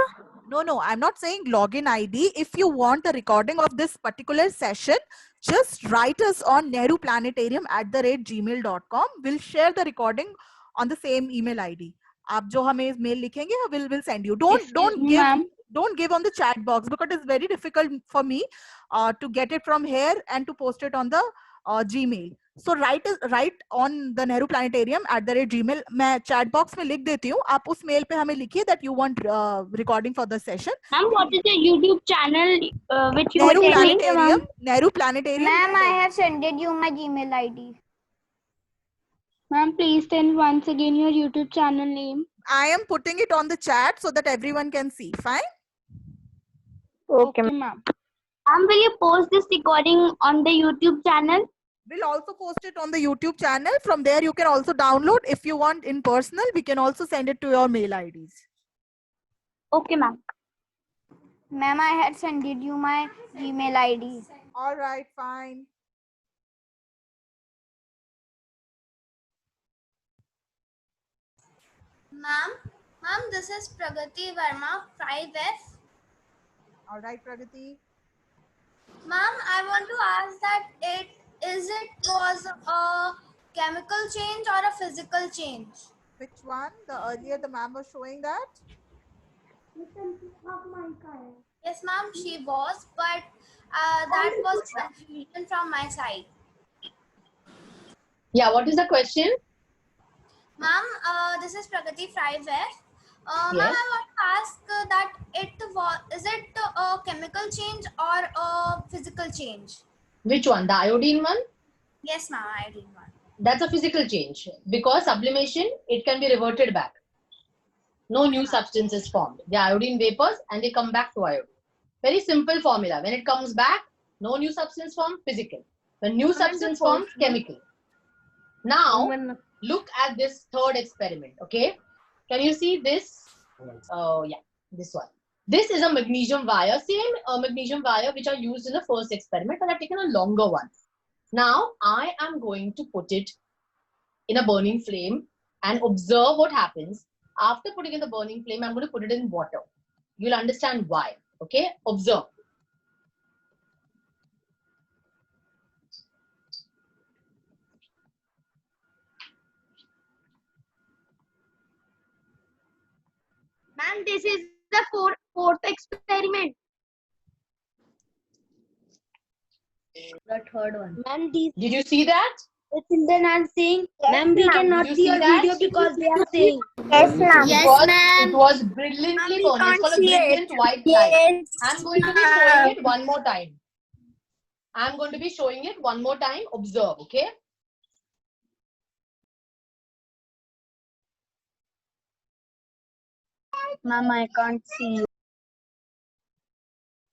No, I'm not saying login ID. If you want a recording of this particular session, just write us on nehruplanetarium@gmail.com. We'll share the recording on the same email ID. आप जो हमें mail लिखेंगे, we'll send you. Don't give on the chat box because it's very difficult for me to get it from here and to post it on the Gmail. So write on the Nehru Planetarium @gmail. मैं chat box में लिख देती हूँ. आप उस mail पे हमें लिखिए that you want recording for the session. Ma'am, what is the YouTube channel which you were Nehru telling? Planetarium. Nehru Planetarium. Ma'am, I have sent you my Gmail ID. Ma'am, please tell once again your YouTube channel name. I am putting it on the chat so that everyone can see. Fine. Okay, ma'am. Ma'am, will you post this recording on the YouTube channel? We'll also post it on the YouTube channel. From there, you can also download. If you want in personal, we can also send it to your mail IDs. Okay, ma'am. Ma'am, I had sent you my Gmail ID. All right, fine. Ma'am, this is Pragati Verma, 5F. All right, Pragati. Ma'am, I want to ask that it was a chemical change or a physical change? Which one? The earlier the ma'am was showing that? Yes, ma'am, she was, but that was confusion from my side. Yeah, what is the question? Ma'am, this is Pragati 5F. Ma'am, Yes. I want to ask that is it a chemical change or a physical change? Which one? The iodine one? Yes, ma'am, I did one. That's a physical change. Because sublimation, it can be reverted back. No new substance is formed. The iodine vapors and they come back to iodine. Very simple formula. When it comes back, no new substance formed, physical. When new substance forms, chemical. Now, look at this third experiment, okay? Can you see this? Yeah, this one. This is a magnesium wire, same magnesium wire which are used in the first experiment, but I've taken a longer one. Now, I am going to put it in a burning flame and observe what happens. After putting in the burning flame, I'm going to put it in water. You'll understand why, okay? Observe. Ma'am, this is the fourth experiment. The third one. Ma'am, these Did you see that? the children are saying, ma'am, we cannot Did you see your see that? video because they are saying. Yes, ma'am. It was brilliantly burning. It's called a brilliant white light. I'm going to be showing it one more time. Observe, okay? Ma'am, I can't see you.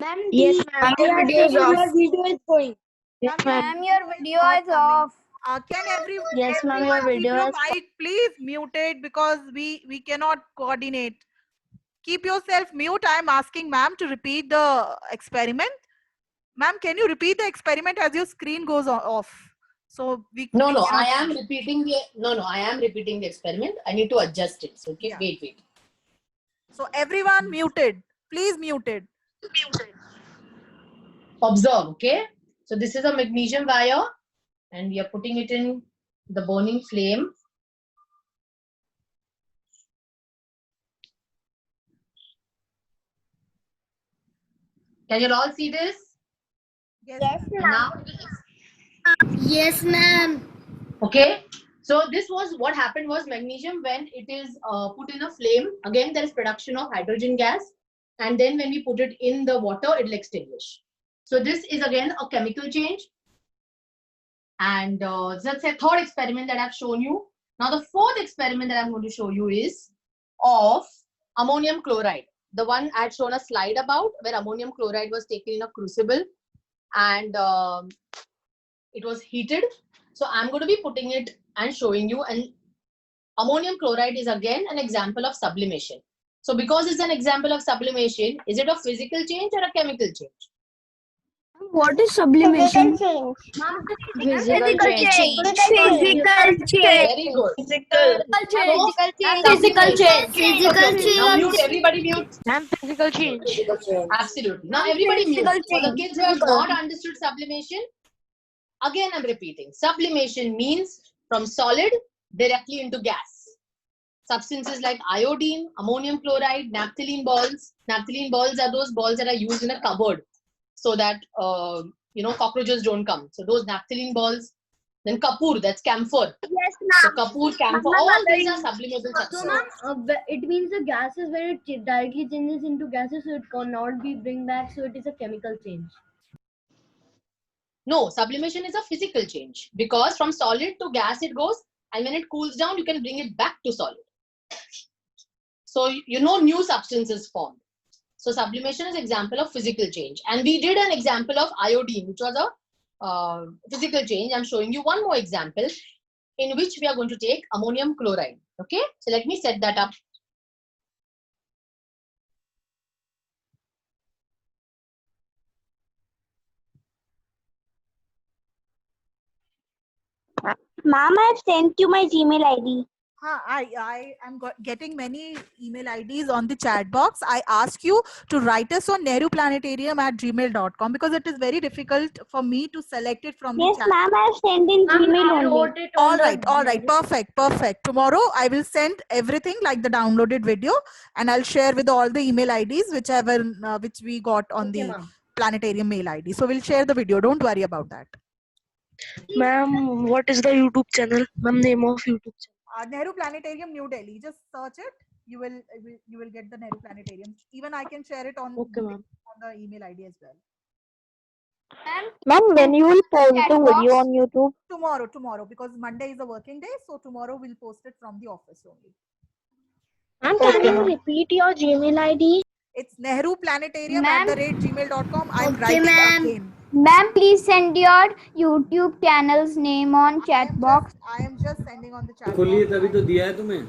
Ma'am, Yes, ma'am. they Your are video is saying off. your video is going. Yes, ma'am. Your video Not is coming. off. Can everyone? Yes, ma'am. Your Keep video your is. mic, please mute it because we cannot coordinate. Keep yourself mute. I'm asking ma'am to repeat the experiment. Ma'am, can you repeat the experiment as your screen goes off? So we No, we I cannot am see. repeating the experiment. I need to adjust it. So, okay, Yeah. wait. So everyone muted. Please muted. Observe, okay? So this is a magnesium wire and we are putting it in the burning flame. Can you all see this? Yes. Now, Yes, ma'am. okay. So this was what happened was magnesium when it is put in a flame. Again, there is production of hydrogen gas. And then when we put it in the water, it will extinguish. So this is again a chemical change. And that's a third experiment that I've shown you. Now the fourth experiment that I'm going to show you is of ammonium chloride. The one I had shown a slide about where ammonium chloride was taken in a crucible and it was heated. So I'm going to be putting it and showing you. And ammonium chloride is again an example of sublimation. So because it's an example of sublimation, is it a physical change or a chemical change? What is sublimation? Physical change. Very good. Physical. So, Physical change. sublimation. Now mute, everybody mute. Ma'am, physical change. Absolutely. Now everybody mute. For the kids who have not understood sublimation, again I'm repeating. Sublimation means from solid directly into gas. Substances like iodine, ammonium chloride, naphthalene balls. Naphthalene balls are those balls that are used in a cupboard so that cockroaches don't come. So those naphthalene balls. Then kapoor, that's camphor. Yes, So ma'am. kapoor, camphor, all these are sublimable So, substances. ma'am, it means the gases where it directly changes into gases, so it cannot be bring back. So it is a chemical change. No, sublimation is a physical change because from solid to gas it goes, and when it cools down, you can bring it back to solid. So new substances formed. So sublimation is example of physical change, and we did an example of iodine, which was a physical change. I'm showing you one more example in which we are going to take ammonium chloride. Okay, so let me set that up. Ma'am, I've sent you my Gmail ID. I am getting many email IDs on the chat box. I ask you to write us on nehruplanetarium@gmail.com because it is very difficult for me to select it from Yes, the chat. ma'am, I've sent in Ma'am, Gmail I only. wrote it on All right, perfect. Tomorrow I will send everything like the downloaded video, and I'll share with all the email IDs which we got on Okay, the ma'am. planetarium mail ID. So we'll share the video. Don't worry about that. Ma'am, what is the YouTube channel? Ma'am, name of YouTube channel. Nehru Planetarium, New Delhi. Just search it. You will get the Nehru Planetarium. Even I can share it on Okay, ma'am. the email ID as well. Ma'am, when you will post Chat the box? video on YouTube? Tomorrow, because Monday is a working day, so tomorrow we'll post it from the office only. Ma'am, can you repeat your Gmail ID? It's Nehru Planetarium Ma'am. @gmail.com. I'm Okay, writing ma'am. again. Ma'am, please send your YouTube channel's name on chat box. I am just sending on the chat खोलिए box. तभी तो दिया है तुम्हें.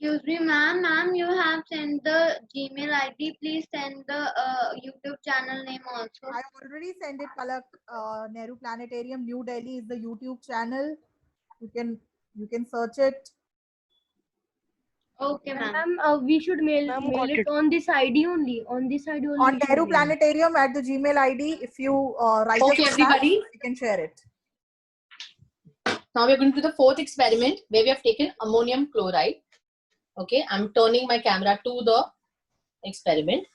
Excuse me, ma'am. Ma'am, you have sent the Gmail ID. Please send the YouTube channel name also. I already sent it, Palak. Nehru Planetarium, New Delhi is the YouTube channel. You can search it. Okay, ma'am. Ma'am, we should mail got it it. on this ID only. On this ID only. On we should Nehru mail it. Planetarium at the Gmail ID. If you write Okay, us on everybody. that, you can share it. Now we're going to do the fourth experiment where we have taken ammonium chloride. Okay, I'm turning my camera to the experiment.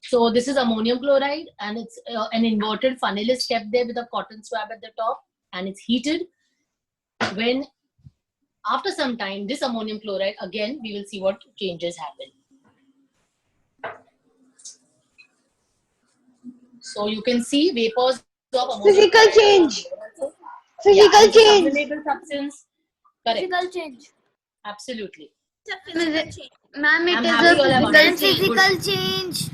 So this is ammonium chloride, and it's an inverted funnel is kept there with a cotton swab at the top, and it's heated. When after some time, this ammonium chloride, again, we will see what changes happen. So you can see vapors of ammonium Physical chloride. change. Yeah, Physical it's a change. sublimable substance. Correct. Physical change. Absolutely. Ma'am, I'm it is happy you all have a understood. physical change.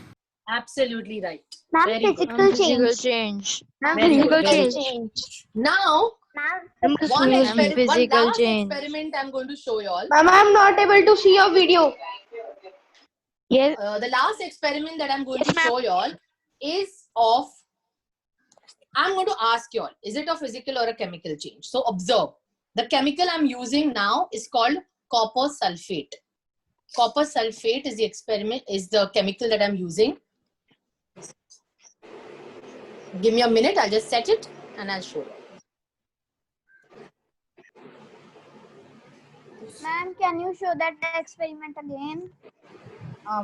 Absolutely right. Ma'am, Very good. physical change. change. Very good. Very good. Change. Now, Ma'am, one last change. experiment I'm going to show you all. Ma'am, I'm not able to see your video. Yes. The last experiment that I'm going Yes, to ma'am. show you all is of, I'm going to ask you all, is it a physical or a chemical change? So observe. The chemical I'm using now is called copper sulfate. Copper sulfate is the chemical that I'm using. Give me a minute, I'll just set it and I'll show you. Ma'am, can you show that experiment again?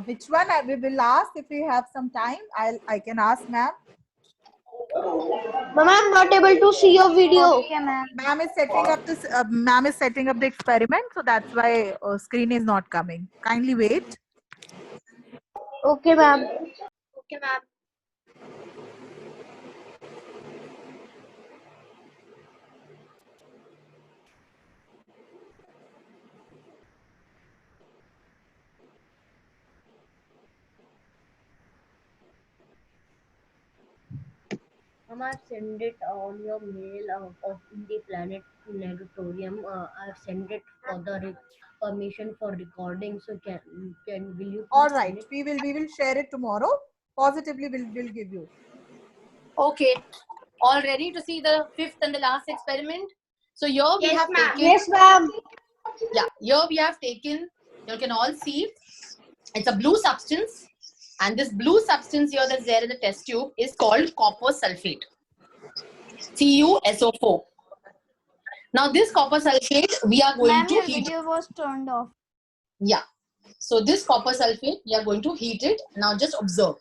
Which one we will ask if we have some time. I can ask ma'am. Ma'am, I'm not able to see your video. Okay, ma'am. Ma'am is setting up this. Ma'am is setting up the experiment, so that's why screen is not coming. Kindly wait. Okay, ma'am. Okay, ma'am. Ma'am, I've sent it on your mail of in the Planet Negatorium. I've sent it for the permission for recording. So will you All please right, send it? we will share it tomorrow. Positively, we'll give you. Okay. All ready to see the fifth and the last experiment? So here we have taken. Yes, ma'am. Yeah, here we have taken. You can all see. It's a blue substance, and this blue substance here that's there in the test tube is called copper sulfate. CuSO4. Now this copper sulfate we are going Ma'am, to your heat. video was turned off. Yeah. So this copper sulfate we are going to heat it. Now just observe.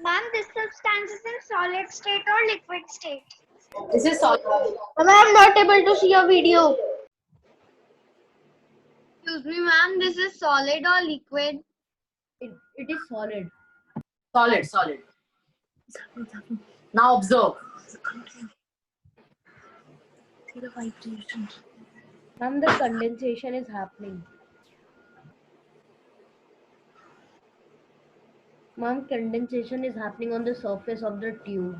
Ma'am, this substance is in solid state or liquid state? This is solid. Ma'am, I'm not able to see your video. Excuse me, ma'am, this is solid or liquid? It is solid. Solid. Now observe. Ma'am, the condensation is happening. Ma'am, condensation is happening on the surface of the tube.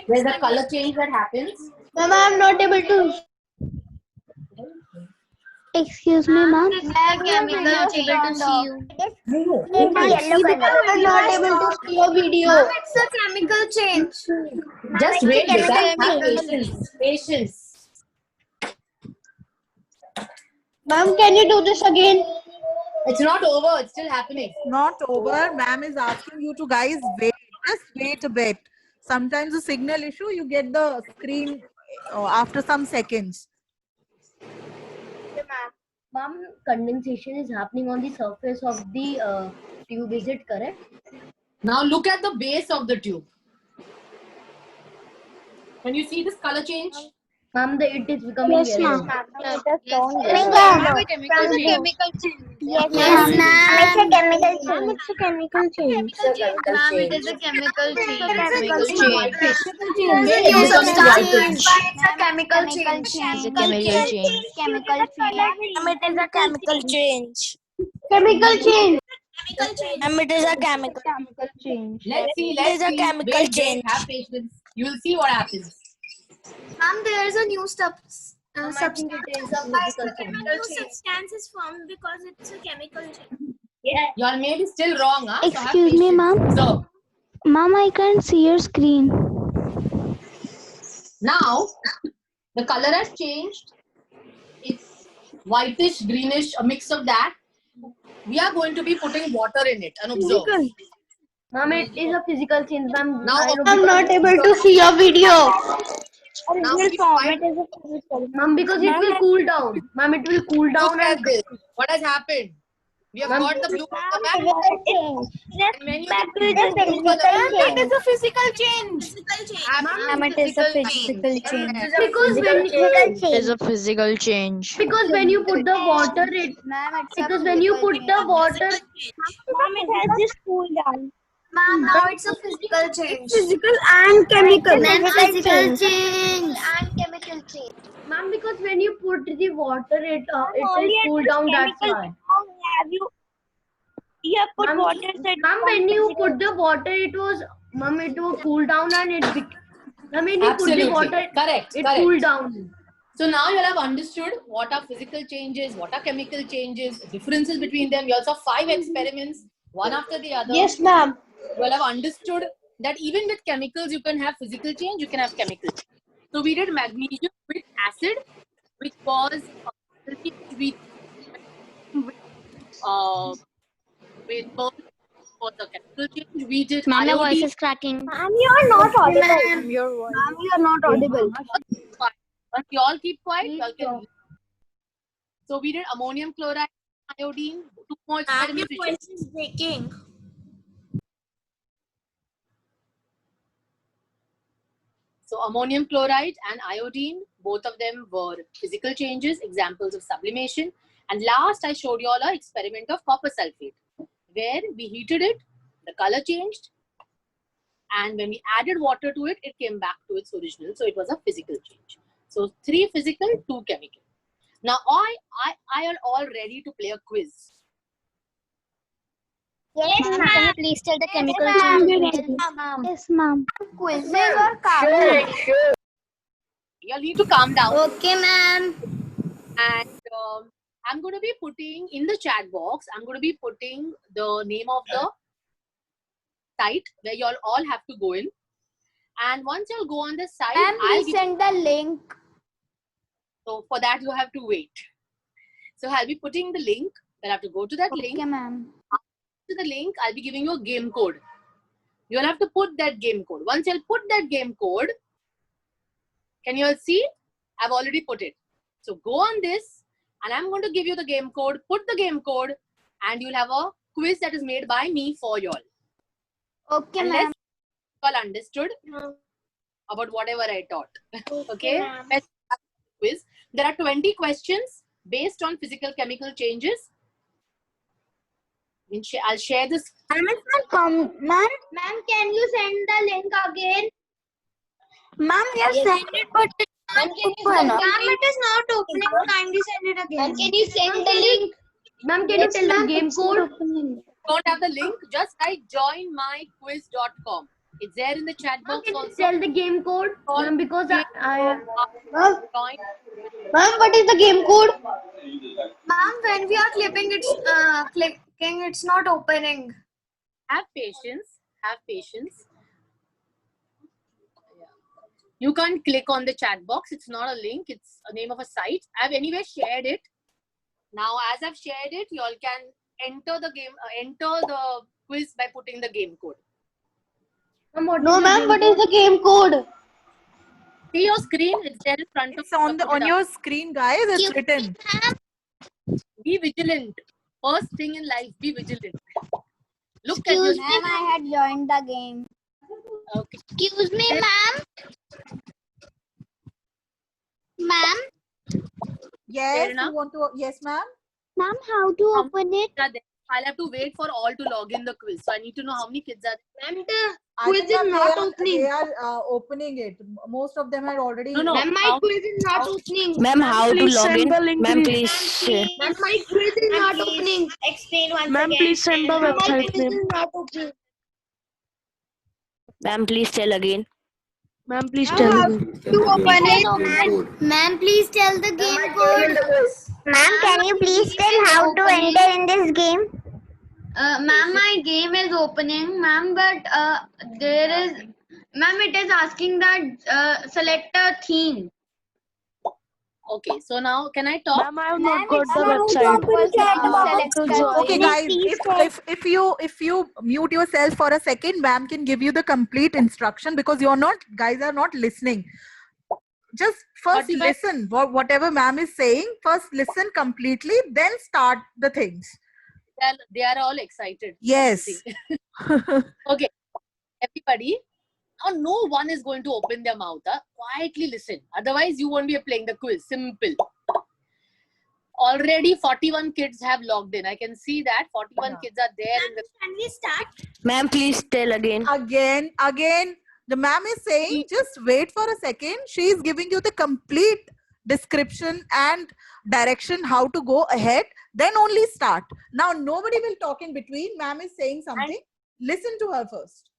There's a color change that happens. Ma'am, I'm not able to. Excuse me, ma'am. This is a chemical change. Turned off. I'm not able to see your video. Ma'am, it's a chemical change. Just wait, beta. Have patience. Patience. Ma'am, can you do this again? It's not over. It's still happening. Not over. Ma'am is asking you to guys wait. Just wait a bit. Sometimes a signal issue, you get the screen after some seconds. Ma'am, condensation is happening on the surface of the tube. Is it correct? Now look at the base of the tube. Can you see this color change? Ma'am, it is becoming Yes, yellow. ma'am. Yes, Chemical change. Yes, Yes, ma'am. ma'am. It's a chemical change. It's a chemical change. Ma'am, it is a chemical change. Chemical New substance. It's a chemical change. Chemical change. Chemical change. It is a chemical change. Chemical change. It is a chemical. Chemical change. Let's see. It is a chemical Wait, change. have patience. You will see what happens. Ma'am, there is a new substance. Ma'am, I think it is a physical change. New substance is formed because it's a chemical change. You all may be still wrong, huh? So have Excuse me, patience. ma'am. Observe. Ma'am, I can't see your screen. Now, the color has changed. It's whitish, greenish, a mix of that. We are going to be putting water in it and observe. Ma'am, it is a physical change. Ma'am, Now, I know I'm because- not able to see your video. Now keep quiet. Ma'am, because it will cool down. Ma'am, it will cool down Look at and this. What has happened? We have Ma'am, got the blue color back. And when you It is a physical change. Ma'am, it is a physical change. because when you put the water, because when you put the water, Ma'am, it has just cooled down. Ma'am, now it's a physical change. Physical and chemical. Physical change and chemical change. ma'am, because when you put the water, it is cool down. That's why. Have you? You have put Ma'am, water. ma'am, when you put the water, it will cool down and it. When you put the Absolutely. water, Correct. it Correct. cool down. So now you will have understood what are physical changes, what are chemical changes, differences between them. You also have 5 experiments, one after the other. Yes, ma'am. You will have understood that even with chemicals, you can have physical change, you can have chemical change. So we did magnesium with acid, which was with pearl for the chemical change. We did Ma'am, your voice iodine. is cracking. Ma'am, you are not audible. Ma'am, you are not audible. But you all keep quiet. You all can... So we did ammonium chloride, iodine, 2 more experiments. which is breaking. So ammonium chloride and iodine Both of them were physical changes, examples of sublimation. And last, I showed you all an experiment of copper sulfate, where we heated it, the color changed, and when we added water to it, it came back to its original. So it was a physical change. So 3 physical, 2 chemical. Now I am all ready to play a quiz. Yes, ma'am. Can you please tell the chemical changes? Yes, ma'am. Quizzes or cards? You'll need to calm down. Okay, ma'am. And I'm going to be putting in the chat box, I'm going to be putting the name of the site where you all have to go in. And once you'll go on the site, Ma'am, I'll please send the link. So for that, you have to wait. So I'll be putting the link. You'll have to go to that link. Okay, ma'am. To the link, I'll be giving you a game code. You'll have to put that game code. Once you'll put that game code, can you all see? I've already put it. So go on this, and I'm going to give you the game code. Put the game code, and you'll have a quiz that is made by me for you all. Okay, Unless ma'am. you all understood about whatever I taught. Okay? Let's start the quiz. There are 20 questions based on physical chemical changes. I'll share this. Ma'am, can you send the link again? Ma'am, you send it, but Ma'am, it is not opening. Kindly send it again. Ma'am, can you send the link? Ma'am, can you tell the game code? Don't have the link, just write joinmyquiz.com. It's there in the chat Ma'am, box can you also. tell the game code? Ma'am, because I Join. Ma'am, what is the game code? Ma'am, when we are clicking, it's not opening. Have patience. Have patience. You can't click on the chat box. It's not a link. It's a name of a site. I've anyway shared it. Now, as I've shared it, you all can enter the game, enter the quiz by putting the game code. No, ma'am, what is the game code? See your screen. It's there in front of It's on you. the on your screen, guys. It's written. Be vigilant. First thing in life, be vigilant. Look at your Ma'am, I had joined the game. Okay. Excuse me, ma'am. Ma'am, Yes, enough? you want to? Yes, ma'am. Ma'am, how to open it? I'll have to wait for all to log in the quiz. So I need to know how many kids are there. ma'am, the I quiz think is that not they opening. are opening it. Most of them had already. No, no. Ma'am, my quiz is not opening. Ma'am, how to please log send in? the link, Ma'am, please. please. Ma'am, my quiz is not opening. Explain once Ma'am, again. please send the Ma'am, my website quiz name. is not opening. Ma'am, please tell again. Ma'am, please tell me. To open it. Ma'am, please tell the game code. Ma'am, can you please tell how to enter in this game? Ma'am, my game is opening, ma'am, but ma'am, it is asking that select a theme. Okay, so now can I talk? Ma'am, I have not got the website. Okay, guys. If you mute yourself for a second, ma'am can give you the complete instruction because guys are not listening. Just first listen whatever ma'am is saying. First listen completely, then start the things. They are all excited. Yes. Okay, everybody. Now, no one is going to open their mouth. Quietly listen. Otherwise, you won't be playing the quiz. Simple. Already 41 kids have logged in. I can see that 41 kids are there. Can we start? Ma'am, please tell again. Again, the ma'am is saying just wait for a second. She is giving you the complete description and direction how to go ahead. Then only start. Now, nobody will talk in between. Ma'am is saying something. Listen to her first.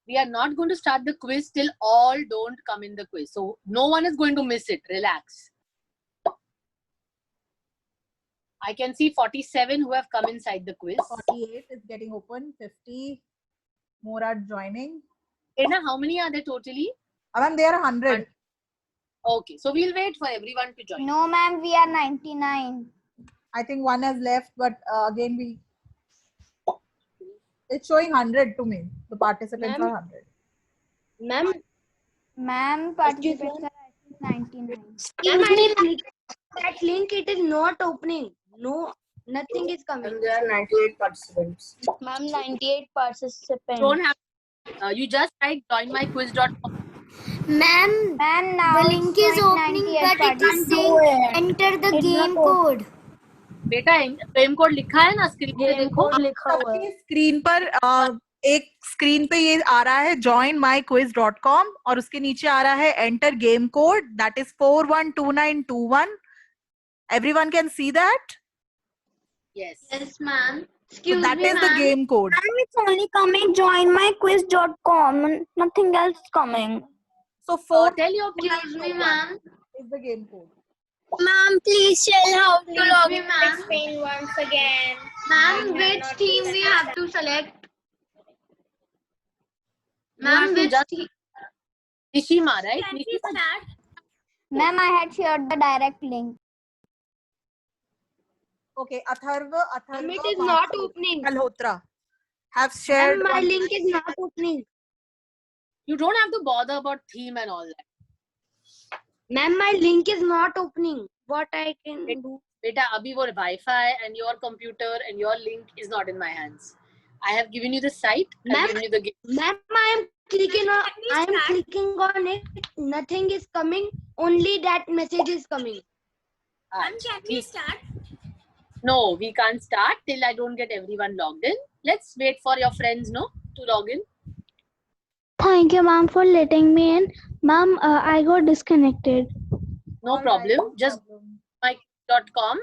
We are not going to start the quiz till all don't come in the quiz. So no one is going to miss it. Relax. I can see 47 who have come inside the quiz. 48 is getting open. 50 more are joining. Edna, how many are there totally? Ma'am, there are 100. Okay, so we'll wait for everyone to join. No, ma'am, we are 99. I think one has left, but again it's showing 100 to me. The participants are 100. Ma'am, Ma'am, participants are I think 99. that link, it is not opening. No, nothing is coming. And there are 98 participants. Ma'am, 98 participants. Don't have. You just write joinmyquiz.com. Ma'am, now the it's link is showing opening, 98 but it is participants. saying enter the It's game not code. बेटा game code लिखा है ना screen पे game देखो. Code लिखा हुआ है. सबकी स्क्रीन पर एक स्क्रीन पे ये आ रहा है joinmyquiz.com और उसके नीचे आ रहा है enter game code that is 412921. Everyone can see that? Yes. Yes, ma'am. So Excuse that me, is the ma'am. game code. Ma'am, it's only coming joinmyquiz.com. Nothing else coming. So Tell your kids Excuse me, ma'am. is the game code. Ma'am, please tell how to Excuse log me, in. ma'am. Explain once again. Ma'am, which team we have to select? Ma'am, which team? Nishima, right? Can we Nishima. start? Ma'am, I had shared the direct link. Okay, Atharva It is not opening. Malhotra have shared. Ma'am, my one- link is not opening. You don't have to bother about theme and all that. Ma'am, my link is not opening. What I can do? Beta, abhi wo Wi-Fi and your computer and your link is not in my hands. I have given you the site. I've Ma'am, given you the game. Ma'am, I am clicking on it. Nothing is coming. Only that message is coming. Ma'am, can we start? No, we can't start till I don't get everyone logged in. Let's wait for your friends, no, to log in. Thank you, ma'am, for letting me in. Ma'am, I got disconnected. No problem. Just my.com.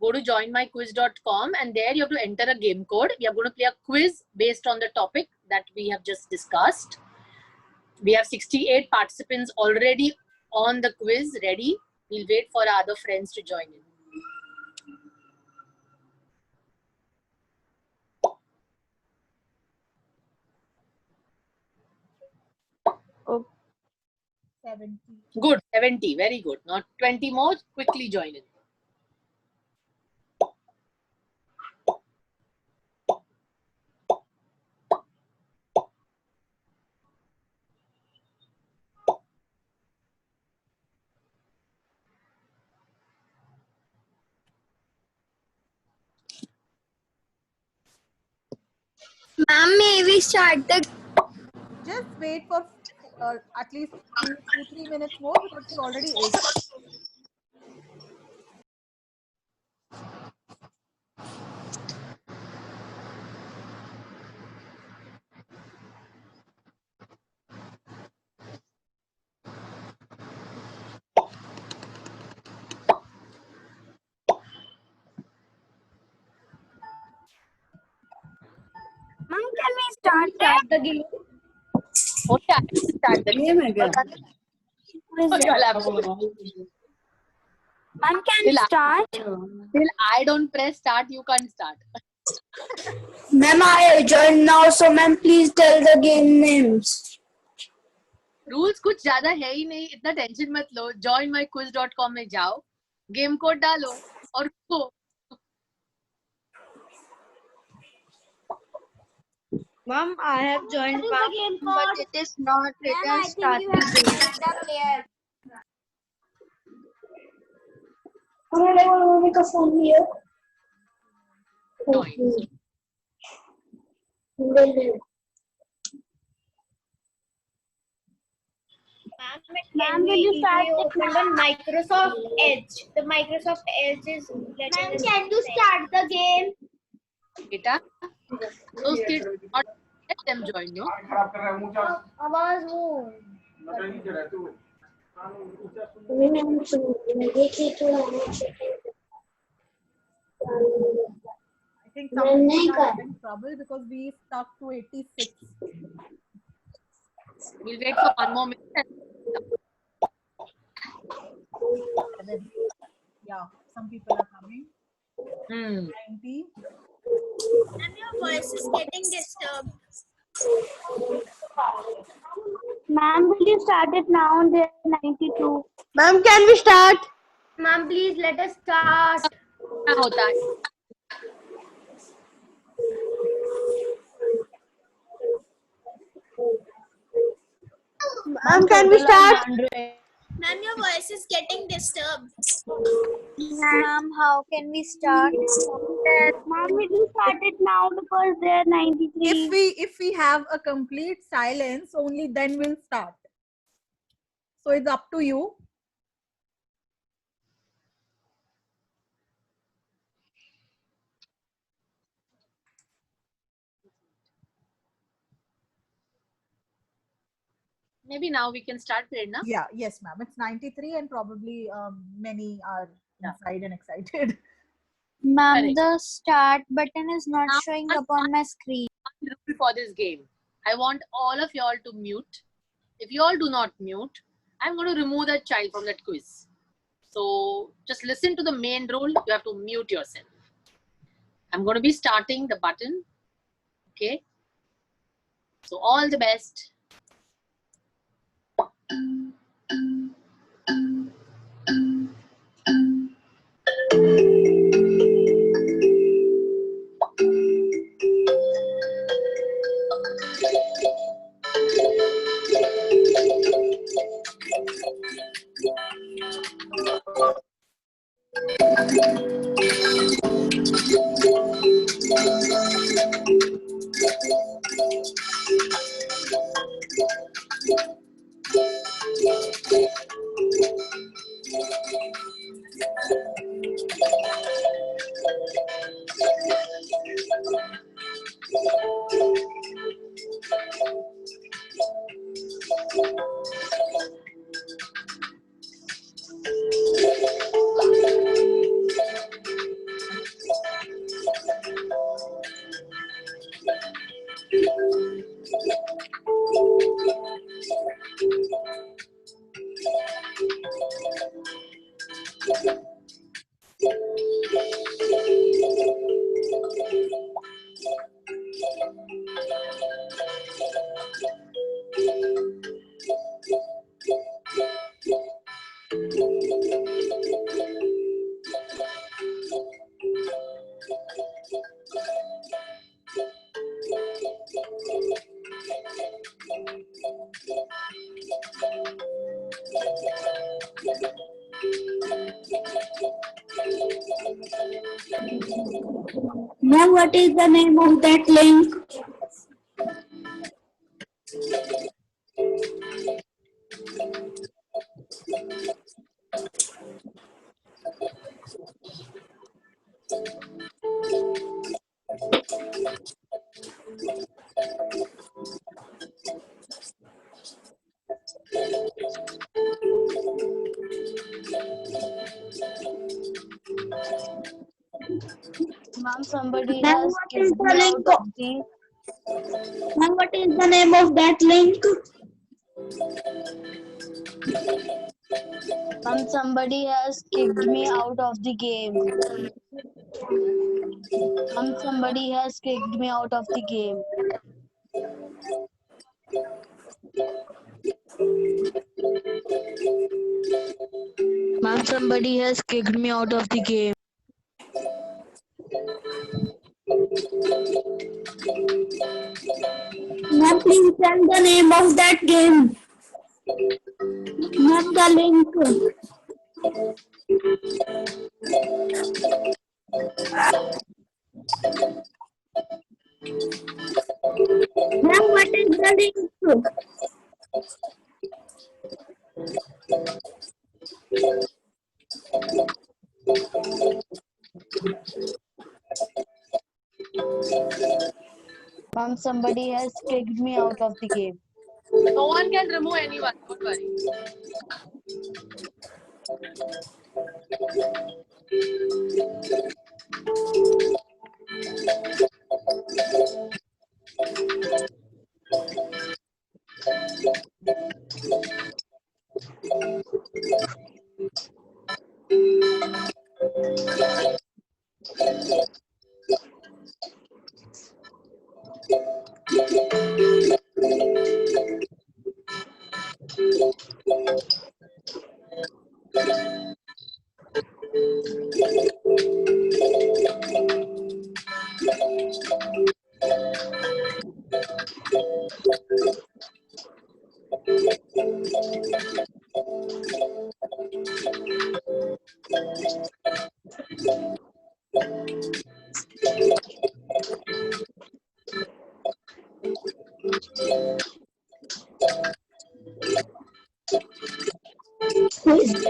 Go to joinmyquiz.com and there you have to enter a game code. We are going to play a quiz based on the topic that we have just discussed. We have 68 participants already on the quiz ready. We'll wait for our other friends to join in. Good, 70, very good. Not 20 more, quickly join in. Ma'am, may we start the... Just wait for at least 2-3 minutes more because it's already 8. Ma'am, can we start the game? Oh, yeah, start the game. Oh, you'll have to. Ma'am, can we start? Till I don't press start, you can't start. Ma'am, I joined now, so ma'am, please tell the game names. Rules कुछ ज्यादा है ही नहीं, इतना tension मत लो. joinmyquiz.com में जाओ, game code डालो और को. Ma'am, I have joined, ma'am, but it is not written start the game. Join. Ma'am, will you start on Microsoft Edge? The Microsoft Edge is... Ma'am, can you start the game? Beta, those kids, not let them join, no? आवाज वो I think some people are having trouble because we stuck to 86. We'll wait for one more minute. Yeah, some people are coming. 90. And your voice is getting disturbed. Ma'am, will you start it now? There 92. Ma'am, can we start? Ma'am, please let us start. क्या होता है? Ma'am, can we start? Ma'am, your voice is getting disturbed. Ma'am, how can we start? Ma'am, we will start it now because there are 93. If we have a complete silence, only then we'll start. So it's up to you. Maybe now we can start, Prerna. Yeah, yes, ma'am. It's 93 and probably many are inside and excited. Ma'am, Correct. the start button is not Now, showing up on my screen. Rule for this game. I want all of y'all to mute. If you all do not mute, I'm going to remove that child from that quiz. So just listen to the main rule. You have to mute yourself. I'm going to be starting the button. Okay. So all the best. Ma'am, what is the name of that link? Ma'am, somebody has kicked me out of the... Ma'am, what is the name of that link? Ma'am, somebody has kicked me out of the game. Ma'am, somebody has kicked me out of the game. Ma'am, somebody has kicked me out of the game. Ma'am, please tell the name of that game. Ma'am, the link. Ma'am, what is the link? Ma'am, somebody has kicked me out of the game. No one can remove anyone. Don't worry. Quiz.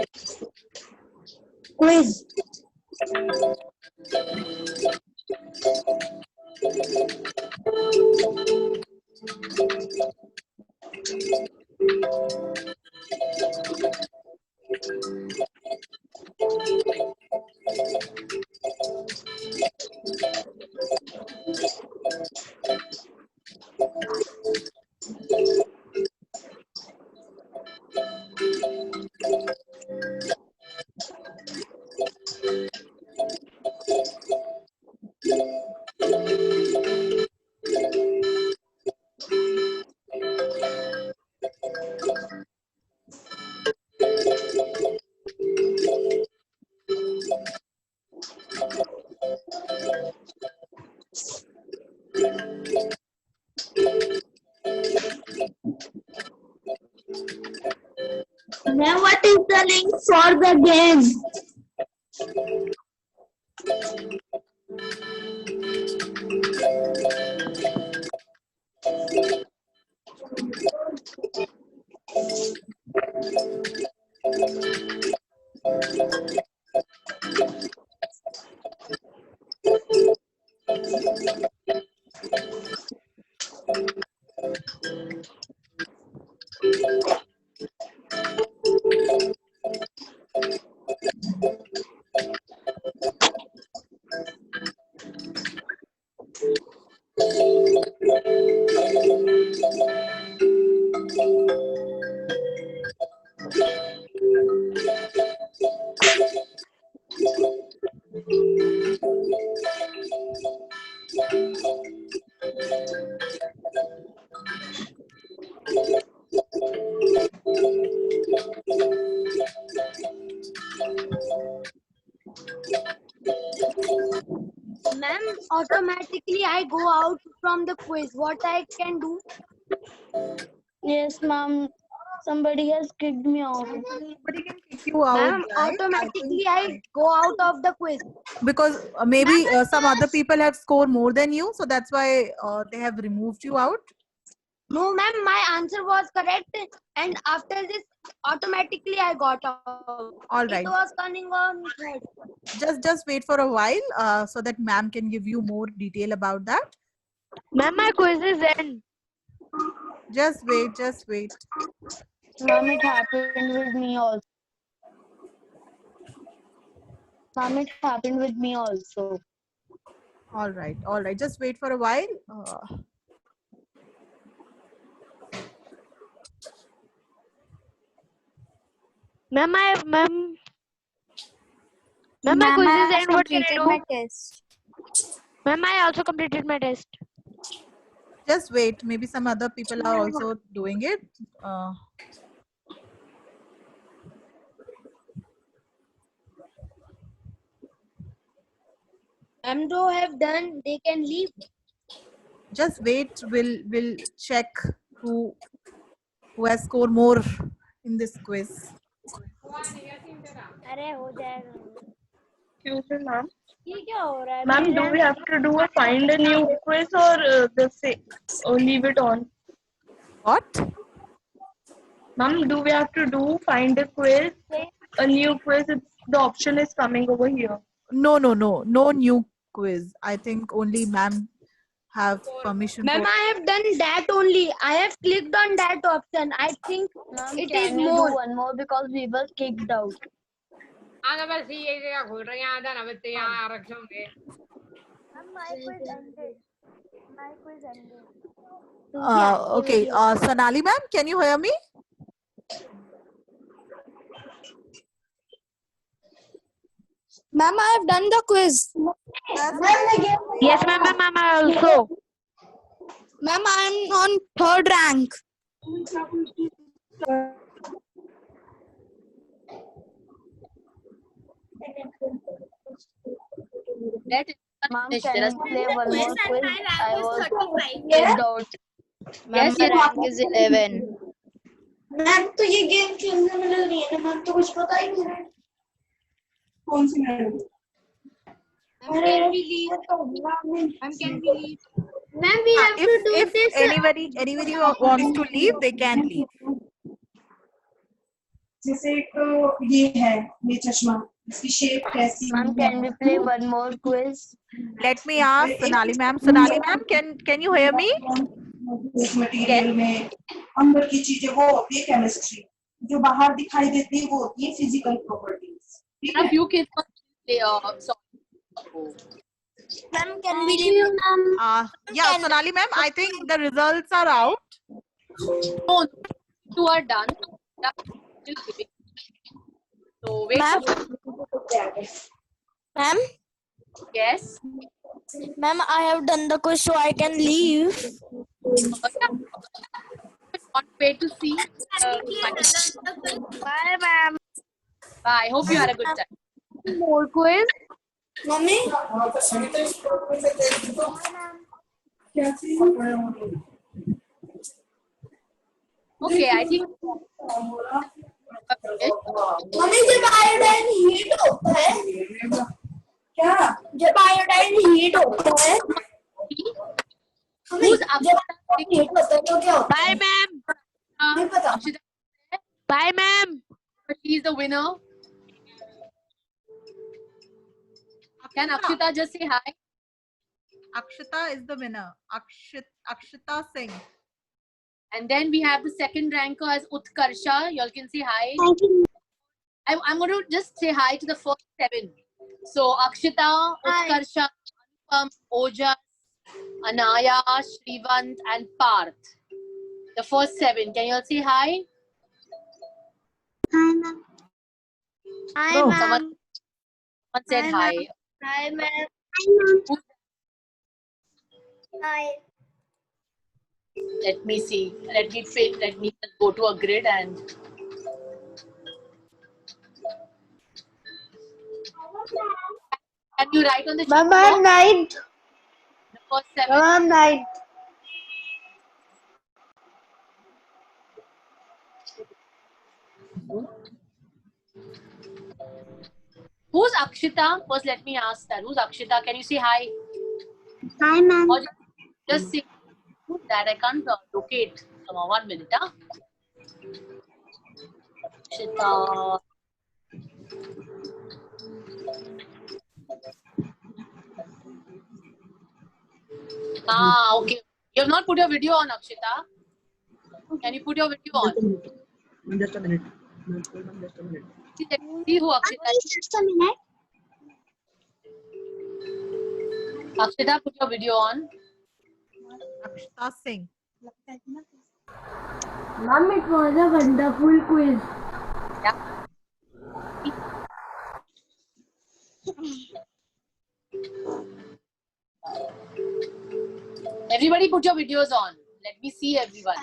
Now, what is the link for the game? Ma'am, automatically I go out from the quiz. What I can do? Yes, ma'am. Somebody has kicked me out. Somebody can kick you out, Ma'am, right? automatically I go out of the quiz. Because maybe some other people have scored more than you, so that's why they have removed you out. No, ma'am, my answer was correct, and after this, automatically I got out. All right. It was coming on third. Just wait for a while so that ma'am can give you more detail about that. Ma'am, my quiz is end. Just wait. Ma'am, it happened with me also. Ma'am, it happened with me also. All right. Just wait for a while. Ma'am, my quiz is end. What can I do? My test. Ma'am, I also completed my test. Just wait. Maybe some other people are also doing it. Ma'am, though have done, they can leave. Just wait. We'll check who has scored more in this quiz. अरे हो जाएगा. Excuse me, ma'am. ये क्या हो रहा है? Ma'am, do we have to do a find a new quiz or leave it on? What? Ma'am, do we have to do find a quiz? A new quiz? The option is coming over here. No new quiz. I think only ma'am have permission. Ma'am, I have done that only. I have clicked on that option. I think it is more. One more because we were kicked out. Ma'am, my quiz ended. My quiz ended. Okay. Sonali ma'am, can you hear me? Ma'am, I have done the quiz. Yes, ma'am, I also. Ma'am, I am on third rank. Let it Ma'am, finish. can There are you play one more quiz? I was 35. kicked out. Yes, My rank is 11. Ma'am तो ये game खेलने में लग रही है ना ma'am तो कुछ पता ही नहीं है कौन सी ma'am Can we leave? Ma'am, can we leave? Ma'am we have to do If this anybody wants to leave, they can leave. जैसे एक ये है, ये चश्मा, इसकी शेप कैसी Ma'am, can we play one more quiz? Let me ask Sonali ma'am. Sonali ma'am, can you hear me? इस material में अंदर की चीजें वो होती है केमिस्ट्री, जो बाहर दिखाई देती है वो होती है फिजिकल प्रॉपर्टीज. ठीक A है. few kids play. Sorry. Ma'am, can we leave? Yeah, Sonali ma'am, I think the results are out. No, two are done. Still giving. So wait. Ma'am, Yes. ma'am, I have done the quiz, so I can leave. Not wait to see. Bye, ma'am. Bye. Hope you had a good time. More quiz? Mummy Okay, I think. Mummy जब iodine heat होता है, क्या जब iodine heat होता है, Who's up? जब heat होता है तो क्या होता है? Bye, ma'am. नहीं पता. Bye, ma'am. She's the winner. Can Akshita just say hi? Akshita is the winner. Akshita Singh. And then we have the second ranker as Utkarsha. Y'all can say hi. Thank you. I'm going to just say hi to the first 7. So Akshita, Utkarsha, Anupam, Ojas, Anaya, Shrivant, and Parth. The first 7. Can you all say hi? Hi, ma'am. Hi, Go. ma'am. Someone said Hi, hi. ma'am. Hi, ma'am. Hi. Let me see. Let me just go to a grid and. Can you write on the Ma'am, chalkboard? I'm ninth. The first 7. Ma'am, I'm ninth. Who's Akshita? First, let me ask that. Who's Akshita? Can you say hi? Hi, ma'am. Or just say that. I can't locate. Come on, 1 minute. Huh? Akshita. Okay. You have not put your video on, Akshita. Can you put your video on? Just a minute. Just a minute. See who Akshita is. Just a minute. Akshita, put your video on. Akshita Singh. Ma'am, it was a wonderful quiz. Yeah. Everybody put your videos on. Let me see everyone.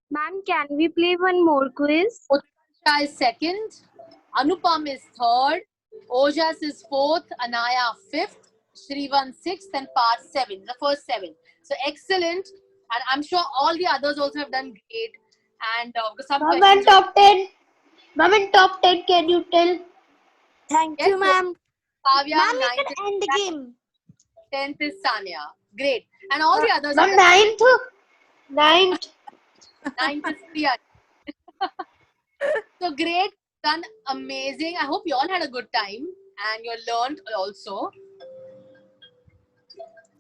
Ma'am, can we play one more quiz? Utkarsha is second. Anupam is third. Ojas is fourth. Anaya fifth. Shrivan sixth. And Parth 7. The first 7. So excellent. And I'm sure all the others also have done great. And some Ma'am, in questions. top 10. Ma'am, in top 10, can you tell? Thank Yes, you, ma'am. Kavya, Ma'am, you 9th, can end the game. 10th is Sanya. Great. And all the others. Ma'am, have done- ninth. 9th is Priya. So great. Done amazing. I hope you all had a good time and you learned also.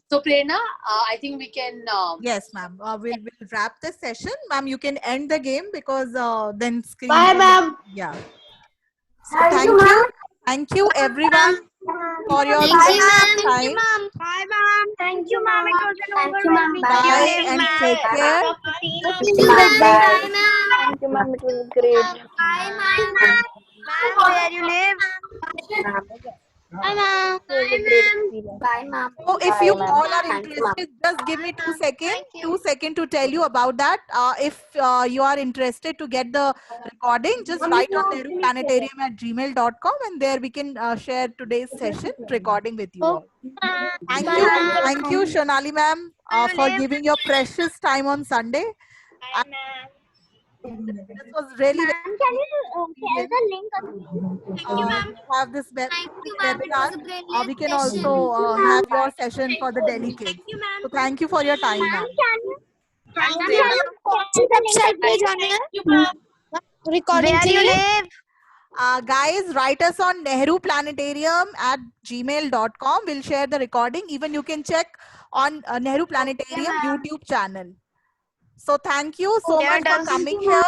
So Prerna, I think we can. Yes, ma'am. We'll wrap the session. Ma'am, you can end the game because then screen. Bye, ma'am. Yeah. So thank you. Thank you, everyone, for your Thank you, ma'am. time. Thank you, ma'am. Bye, ma'am. Thank you, ma'am. It was an overwhelming. Bye and take care. Thank you, ma'am. Bye, ma'am. Thank you, ma'am. It was great. Bye, ma'am. Ma'am, where you live? Bye, ma'am. Bye, ma'am. Bye, ma'am. So if you all are interested, just give me 2 seconds. 2 seconds to tell you about that. If you are interested to get the recording, just write on neruplanetarium@gmail.com and there we can share today's session recording with you all. Thank you, Shonali ma'am, for giving your precious time on Sunday. Bye, ma'am. This was really very Ma'am, can you share the link? Thank you, ma'am. have this Thank you, ma'am. It was webinar. a brilliant We can session. also have your session for the Delhi kids. Thank you, ma'am. So thank you for your time, ma'am. Thank Ma'am, you, can ma'am. you share the link again? Recording Where you live? Guys, write us on nehruplanetarium@gmail.com. We'll share the recording. Even you can check on Nehru Planetarium YouTube channel. So thank you so Where much for does- coming here,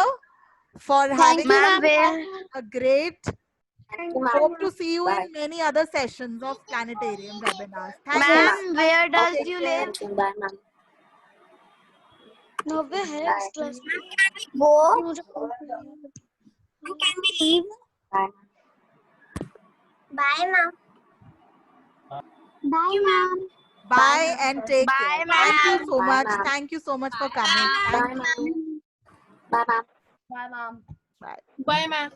for having Ma'am, where? a great. Hope to see you in many other sessions of planetarium webinars. Thank you. Ma'am, where does Take you care. live? No, where helps class? Wo? Can we leave? Bye, ma'am. Bye, ma'am. Bye and take Bye, care. ma'am. Thank you so much. Thank you so much for coming. Thank you. Bye, ma'am. Bye, ma'am. Bye. Bye, ma'am.